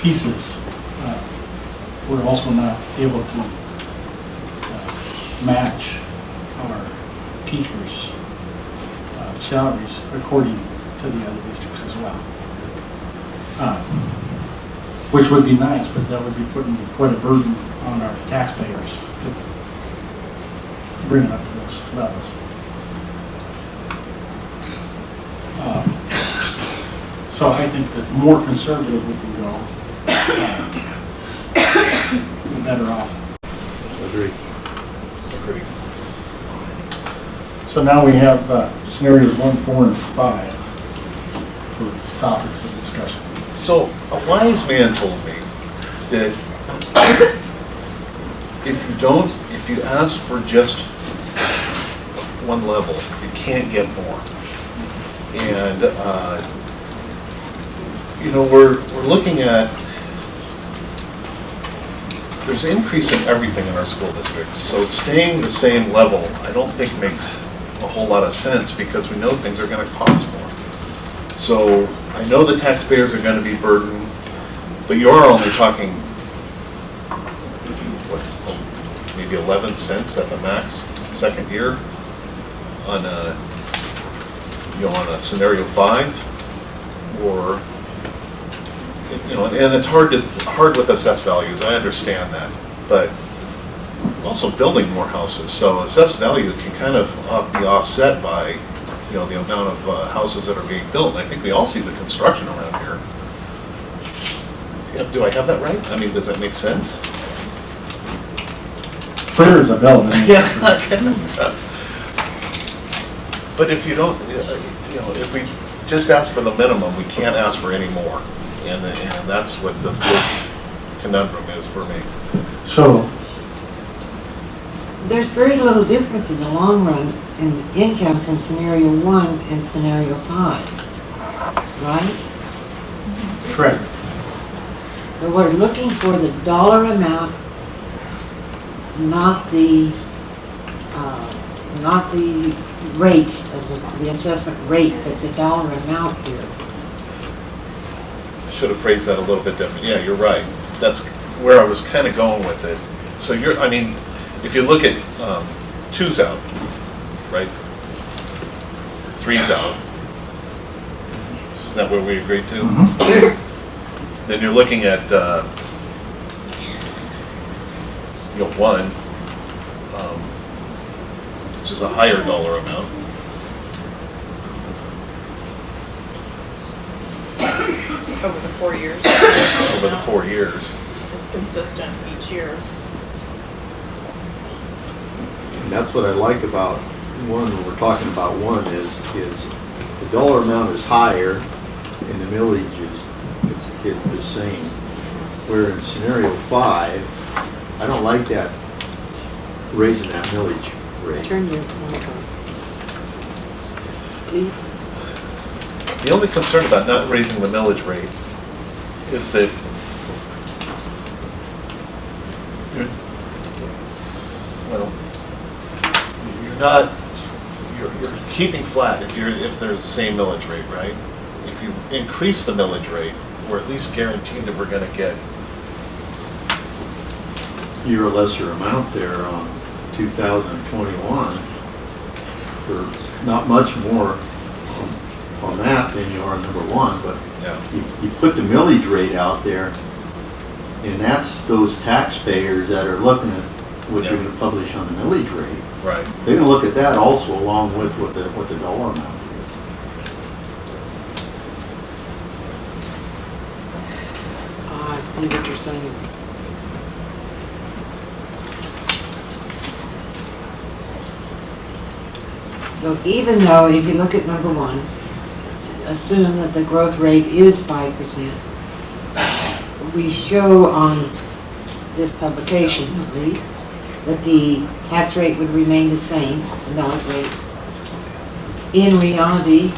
pieces, we're also not able to match our teachers' salaries according to the other districts as well. Which would be nice, but that would be putting quite a burden on our taxpayers to bring it up to those levels. So I think that the more conservative we can go, the better off. Agree. So now we have scenarios 1, 4, and 5 for topics of discussion. So a wise man told me that if you ask for just one level, you can't get more. And we're looking at, there's an increase in everything in our school district. So staying the same level, I don't think makes a whole lot of sense because we know things are going to cost more. So I know the taxpayers are going to be burdened, but you are only talking, maybe 11 cents at the max, second year on a scenario 5, or and it's hard with assessed values. I understand that, but also building more houses. So assessed value can kind of be offset by the amount of houses that are being built. I think we all see the construction around here. Do I have that right? I mean, does that make sense? Clear as a bell. Yeah. But if you don't, if we just ask for the minimum, we can't ask for any more. And that's what the big conundrum is for me. So there's very little difference in the long run in income from scenario 1 and scenario 5, right? Correct. So we're looking for the dollar amount, not the rate of the assessment rate, but the dollar amount here. I should have phrased that a little bit different. Yeah, you're right. That's where I was kind of going with it. So if you look at 2's out, right? 3's out. Is that where we agreed to? Mm-hmm. Then you're looking at 1, which is a higher dollar amount. Over the 4 years. Over the 4 years. It's consistent each year. And that's what I like about 1, when we're talking about 1, is the dollar amount is higher and the millage is the same. Where in scenario 5, I don't like that raising that millage rate. Turn your mic on. Please. The only concern about not raising the millage rate is that you're keeping flat if there's the same millage rate, right? If you increase the millage rate, we're at least guaranteed that we're going to get You're a lesser amount there on 2021 for not much more on that than you are on number one, but you put the millage rate out there, and that's those taxpayers that are looking at what you're going to publish on the millage rate. Right. They're going to look at that also along with what the dollar amount is. I see what you're saying. So even though, if you look at number one, assume that the growth rate is 5%, we show on this publication, at least, that the tax rate would remain the same, the millage rate. In reality,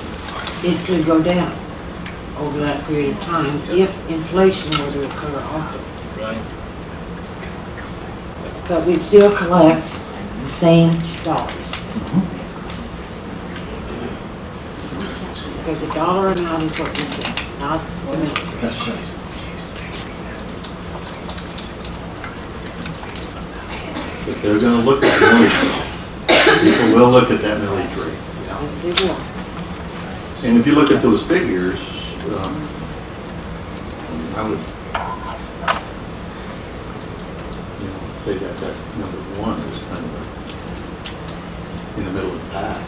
it could go down over that period of time if inflation were to occur also. Right. But we still collect the same dollars. Because the dollar amount is what we say, not the millage rate. But they're going to look at the millage rate. People will look at that millage rate. Yes, they will. And if you look at those figures, I would, say that number one is kind of in the middle of the pack,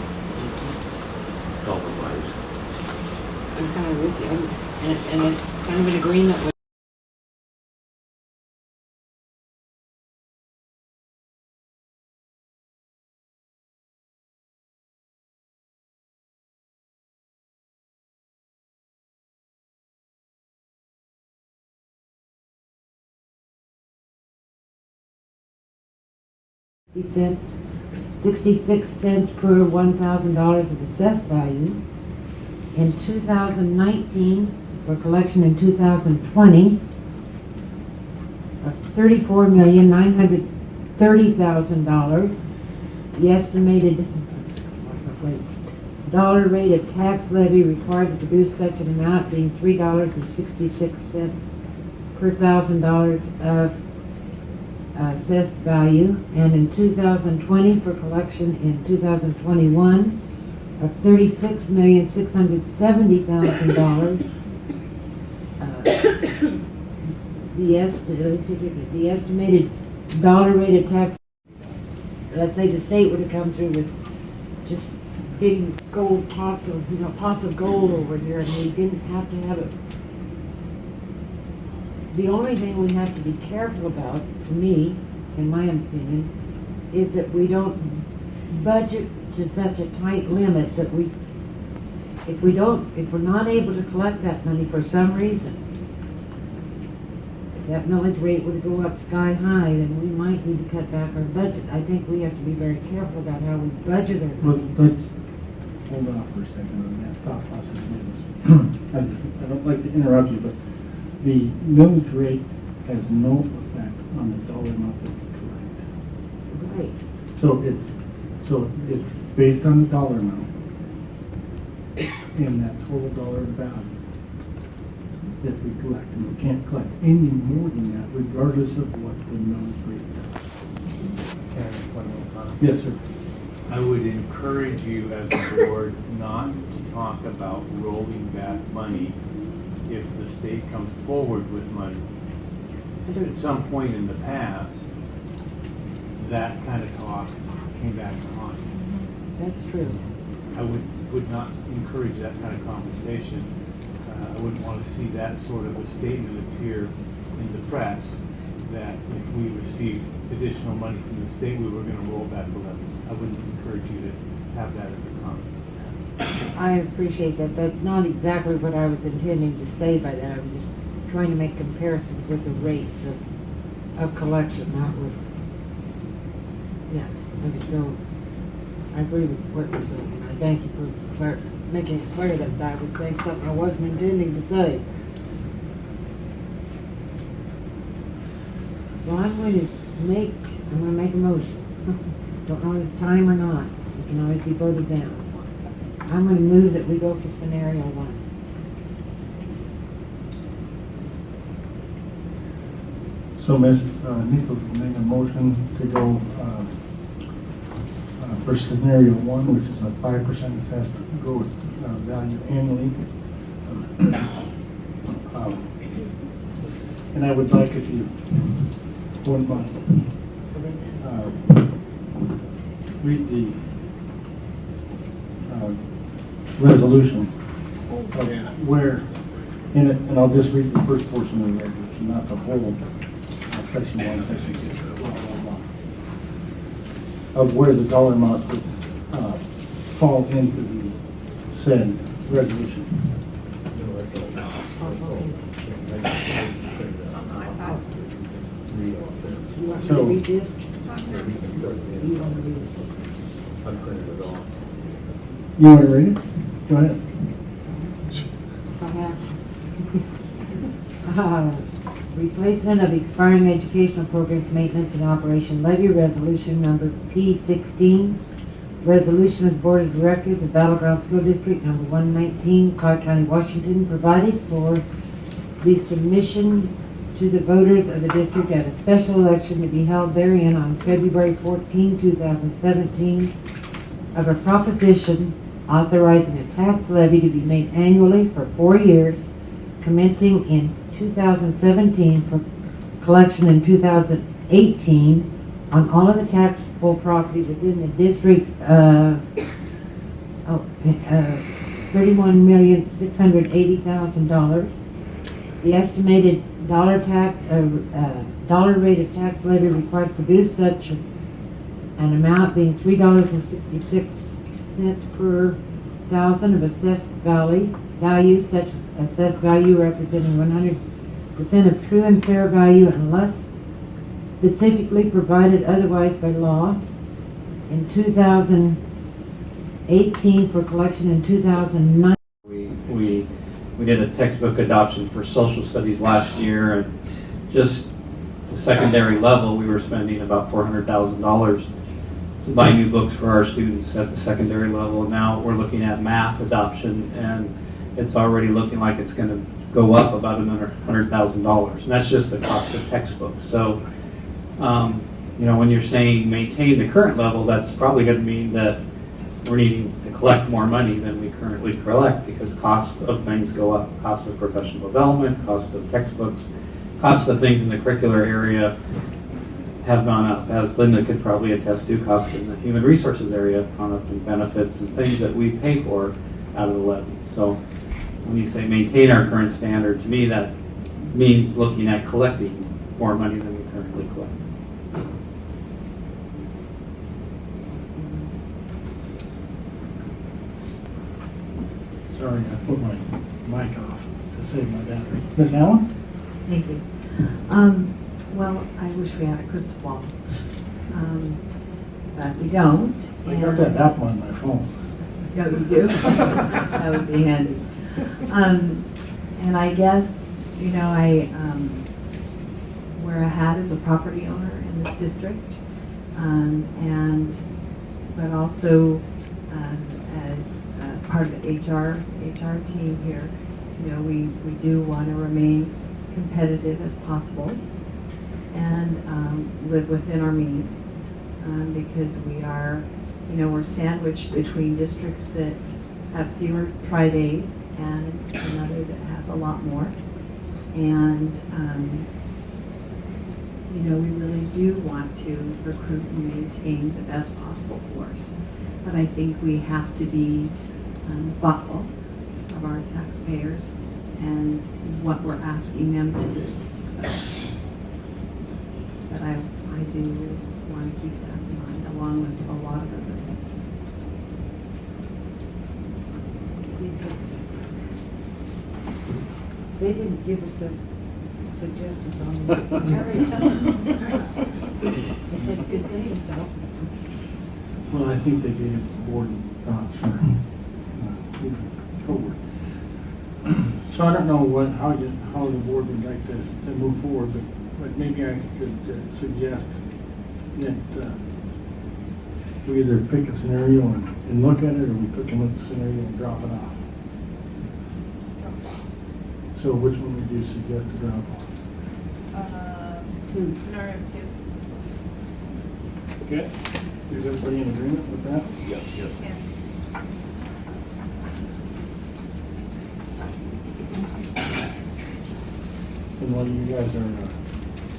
dollar-wise. I'm kind of with you, and I'm kind of in agreement with. Cents, 66 cents per $1,000 of assessed value. In 2019, for collection in 2020, of $34,930,000. The estimated dollar rate of tax levy required to produce such an amount being $3.66 per $1,000 of assessed value, and in 2020 for collection in 2021 of $36,670,000. The estimated dollar rate of tax. Let's say the state would have come through with just big gold pots of pots of gold over here, and we didn't have to have it. The only thing we have to be careful about, to me, in my opinion, is that we don't budget to such a tight limit that if we're not able to collect that money for some reason, if that millage rate were to go up sky high, then we might need to cut back our budget. I think we have to be very careful about how we budget our money. Let's hold off for a second on that thought process. I don't like to interrupt you, but the millage rate has no effect on the dollar amount that we collect. Right. So it's based on the dollar amount and that total dollar value that we collect, and we can't collect any more than that regardless of what the millage rate does. Yes, sir. I would encourage you as a board not to talk about rolling back money if the state comes forward with money. At some point in the past, that kind of talk came back to haunt you. That's true. I would not encourage that kind of conversation. I wouldn't want to see that sort of a statement appear in the press that if we received additional money from the state, we were going to roll back the levy. I wouldn't encourage you to have that as a comment. I appreciate that. That's not exactly what I was intending to say by that. I was just trying to make comparisons with the rates of collection, not with Yeah, I just don't, I agree with what you're saying, and I thank you for making it clear that I was saying something I wasn't intending to say. Well, I'm going to make a motion. Don't know if it's time or not. It can always be voted down. I'm going to move that we go for scenario 1. So Ms. Nichols made a motion to go for scenario 1, which is a 5% assessed growth value annually. And I would like, if you wouldn't mind, read the resolution of where in it, and I'll just read the first portion of the resolution, not the whole section 1, section 2, blah, blah, blah, of where the dollar amounts would fall into the said resolution. You want me to read this? You want to read it? I'm clear with all. You want to read it? Go ahead. Replacement of expiring educational programs, maintenance and operation levy resolution number P16. Resolution of the Board of Directors of Battleground School District number 119, Clark County, Washington, provided for the submission to the voters of the district at a special election to be held therein on February 14, 2017, of a proposition authorizing a tax levy to be made annually for 4 years, commencing in 2017 for collection in 2018 on all of the taxable property within the district, $31,680,000. The estimated dollar rate of tax levy required to produce such an amount being $3.66 per thousand of assessed value, such assessed value representing 100% of true and fair value unless specifically provided otherwise by law. In 2018 for collection in 2009. We did a textbook adoption for social studies last year, and just the secondary level, we were spending about $400,000 to buy new books for our students at the secondary level. Now we're looking at math adoption, and it's already looking like it's going to go up about another $100,000, and that's just the cost of textbooks. So, when you're saying maintain the current level, that's probably going to mean that we're needing to collect more money than we currently collect because cost of things go up. Cost of professional development, cost of textbooks, cost of things in the curricular area have gone up. As Linda could probably attest to, cost in the human resources area have gone up in benefits and things that we pay for out of the levy. So when you say maintain our current standard, to me that means looking at collecting more money than we currently collect. Sorry, I put my mic off to save my battery. Ms. Allen? Thank you. Well, I wish we had a crystal ball, but we don't. I got that app on my phone. Yeah, you do? That would be handy. And I guess, I wear a hat as a property owner in this district, but also as part of the HR team here, we do want to remain competitive as possible and live within our means because we are, we're sandwiched between districts that have fewer tri-days and another that has a lot more. And, we really do want to recruit and maintain the best possible force. But I think we have to be thoughtful of our taxpayers and what we're asking them to do. So, but I do want to keep that in mind, along with a lot of other things. They didn't give us a suggestions on this. They had good things, so. Well, I think they gave the board thoughts for moving forward. So I don't know how the board would like to move forward, but maybe I could suggest that we either pick a scenario and look at it, or we pick another scenario and drop it off. So which one would you suggest to drop off? Scenario 2. Okay. Is everybody in agreement with that? Yes. Yes. And while you guys are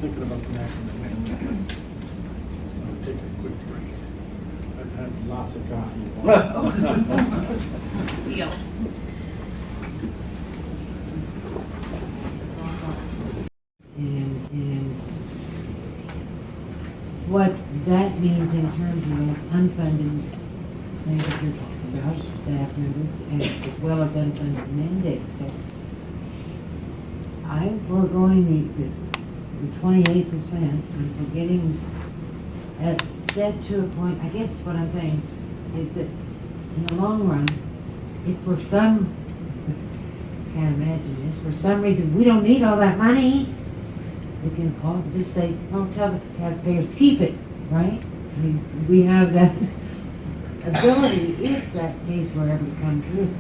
thinking about the next one, I'll take a quick break. I've had lots of coffee. Deal. And what that means in terms of those unfunded things that you're talking about, staff members, and as well as unfunded mandates. So I'm foregoing the 28%, and forgetting set to a point. I guess what I'm saying is that in the long run, if for some, can't imagine this, for some reason we don't need all that money, we can all just say, don't tell the taxpayers to keep it, right? I mean, we have that ability if that case were ever to come true.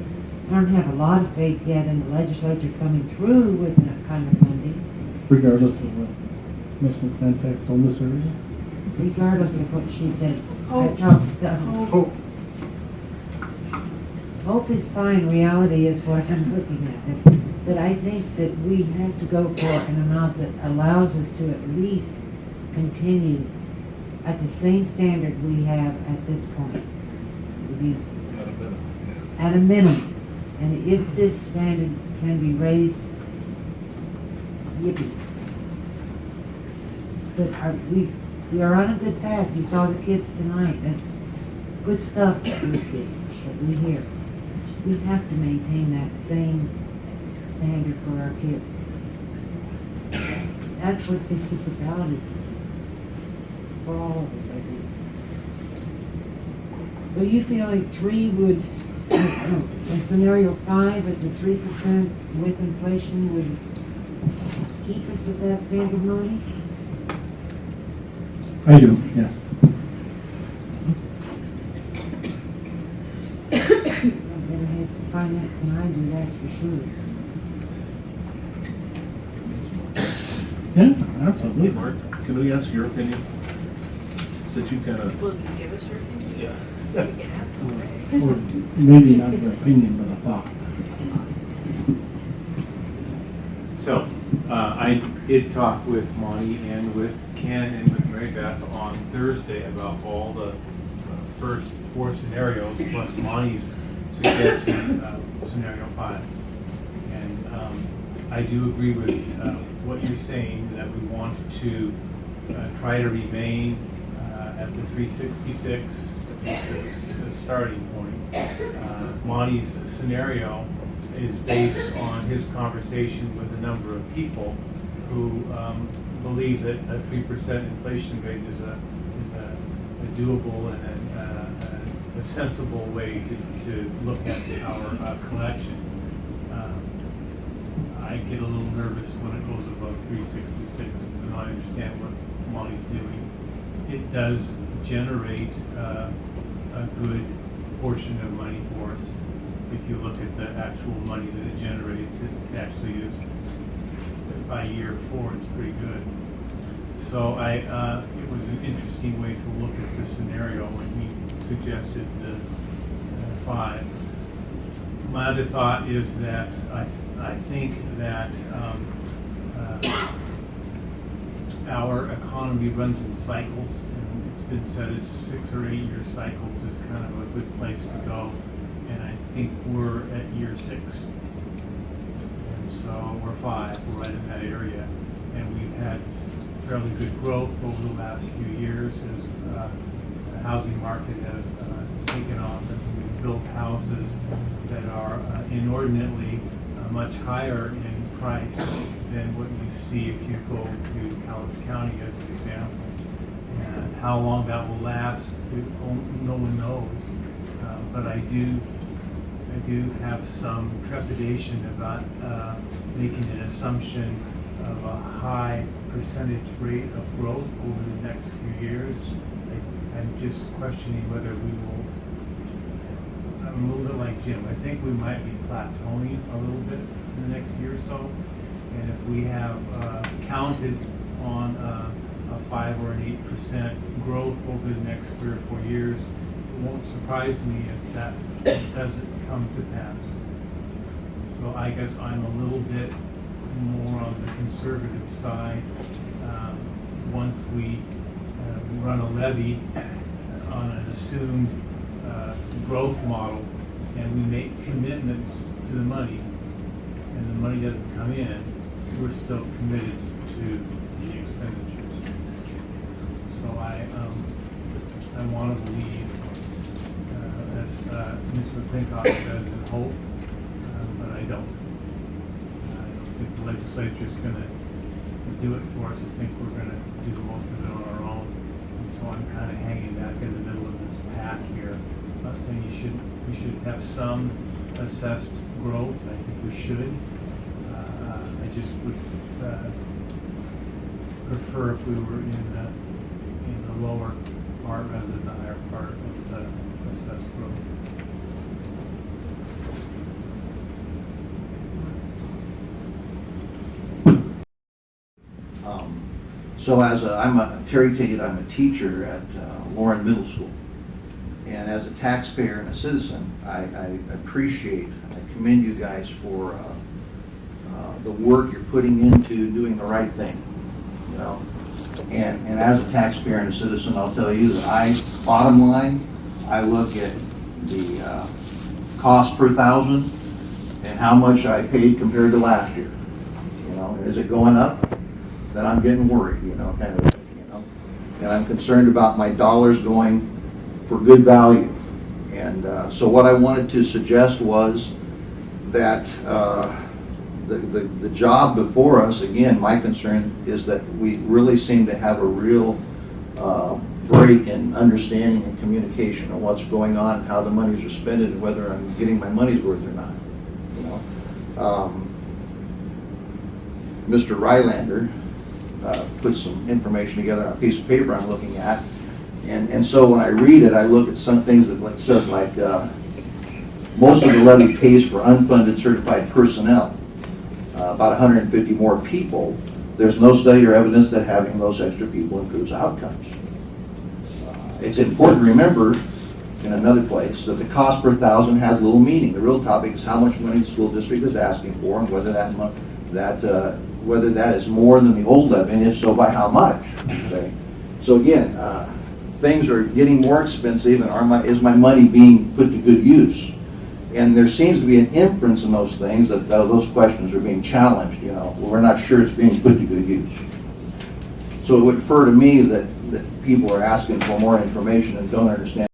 I don't have a lot of faith yet in the legislature coming through with that kind of funding. Regardless of what Ms. McClintock told us earlier? Regardless of what she said. Hope. Hope. Hope is fine, reality is what I'm looking at. But I think that we have to go for an amount that allows us to at least continue at the same standard we have at this point. At a minimum. And if this standard can be raised, yippee. But we are on a good path. You saw the kids tonight. That's good stuff that we see, that we hear. We have to maintain that same standard for our kids. That's what this is about, is for all of us, I think. So you feel like 3 would, in scenario 5 at the 3% with inflation would keep us at that standard money? I do, yes. I'm better have finance than I do, that's for sure. Yeah, absolutely. Mark, can we ask your opinion? Since you kind of. Will you give us your opinion? Yeah. You can ask them. Or maybe not an opinion, but a thought. So, I did talk with Monty and with Ken and with Mary Beth on Thursday about all the first 4 scenarios, plus Monty's suggestion of scenario 5. And I do agree with what you're saying, that we want to try to remain at the 366 as the starting point. Monty's scenario is based on his conversation with a number of people who believe that a 3% inflation rate is a doable and a sensible way to look at our collection. I get a little nervous when it goes above 366, and I understand what Molly's doing. It does generate a good portion of money for us. If you look at the actual money that it generates, it actually is, by year 4, it's pretty good. So it was an interesting way to look at the scenario when he suggested the 5. My other thought is that I think that our economy runs in cycles, and it's been said it's 6 or 8 year cycles is kind of a good place to go, and I think we're at year 6, and so we're 5, we're right in that area, and we've had fairly good growth over the last few years as the housing market has taken off, and we've built houses that are inordinately much higher in price than what you see if you go to Cowlitz County as an example. And how long that will last, no one knows. But I do have some trepidation about making an assumption of a high percentage rate of growth over the next few years. I'm just questioning whether we will. I'm a little bit like Jim. I think we might be plateauing a little bit in the next year or so. And if we have counted on a 5 or an 8% growth over the next 3 or 4 years, it won't surprise me if that doesn't come to pass. So I guess I'm a little bit more on the conservative side. Once we run a levy on an assumed growth model and we make commitments to the money and the money doesn't come in, we're still committed to the expenditures. So I want to believe, as Ms. McClintock says, in hope, but I don't. I don't think the legislature is going to do it for us. I think we're going to do most of it on our own. And so I'm kind of hanging back in the middle of this pack here. I'm not saying we should have some assessed growth. I think we should. I just would prefer if we were in the lower part rather than the higher part of the assessed growth. So Terry Tate, I'm a teacher at Lauren Middle School. And as a taxpayer and a citizen, I appreciate, I commend you guys for the work you're putting into doing the right thing, you know. And as a taxpayer and a citizen, I'll tell you that bottom line, I look at the cost per thousand and how much I paid compared to last year. You know, is it going up? Then I'm getting worried, you know, kind of, you know. And I'm concerned about my dollars going for good value. And so what I wanted to suggest was that the job before us, again, my concern is that we really seem to have a real break in understanding and communication of what's going on, how the monies are spent, and whether I'm getting my money's worth or not. You know, Mr. Rylander put some information together on a piece of paper I'm looking at, and so when I read it, I look at some things that it says like most of the levy pays for unfunded certified personnel, about 150 more people. There's no study or evidence that having those extra people improves outcomes. It's important to remember in another place that the cost per thousand has little meaning. The real topic is how much money the school district is asking for and whether whether that is more than the old levy, and if so, by how much. Okay? So again, things are getting more expensive, and is my money being put to good use? And there seems to be an inference in those things that those questions are being challenged. You know, we're not sure it's being put to good use. So it would infer to me that people are asking for more information and don't understand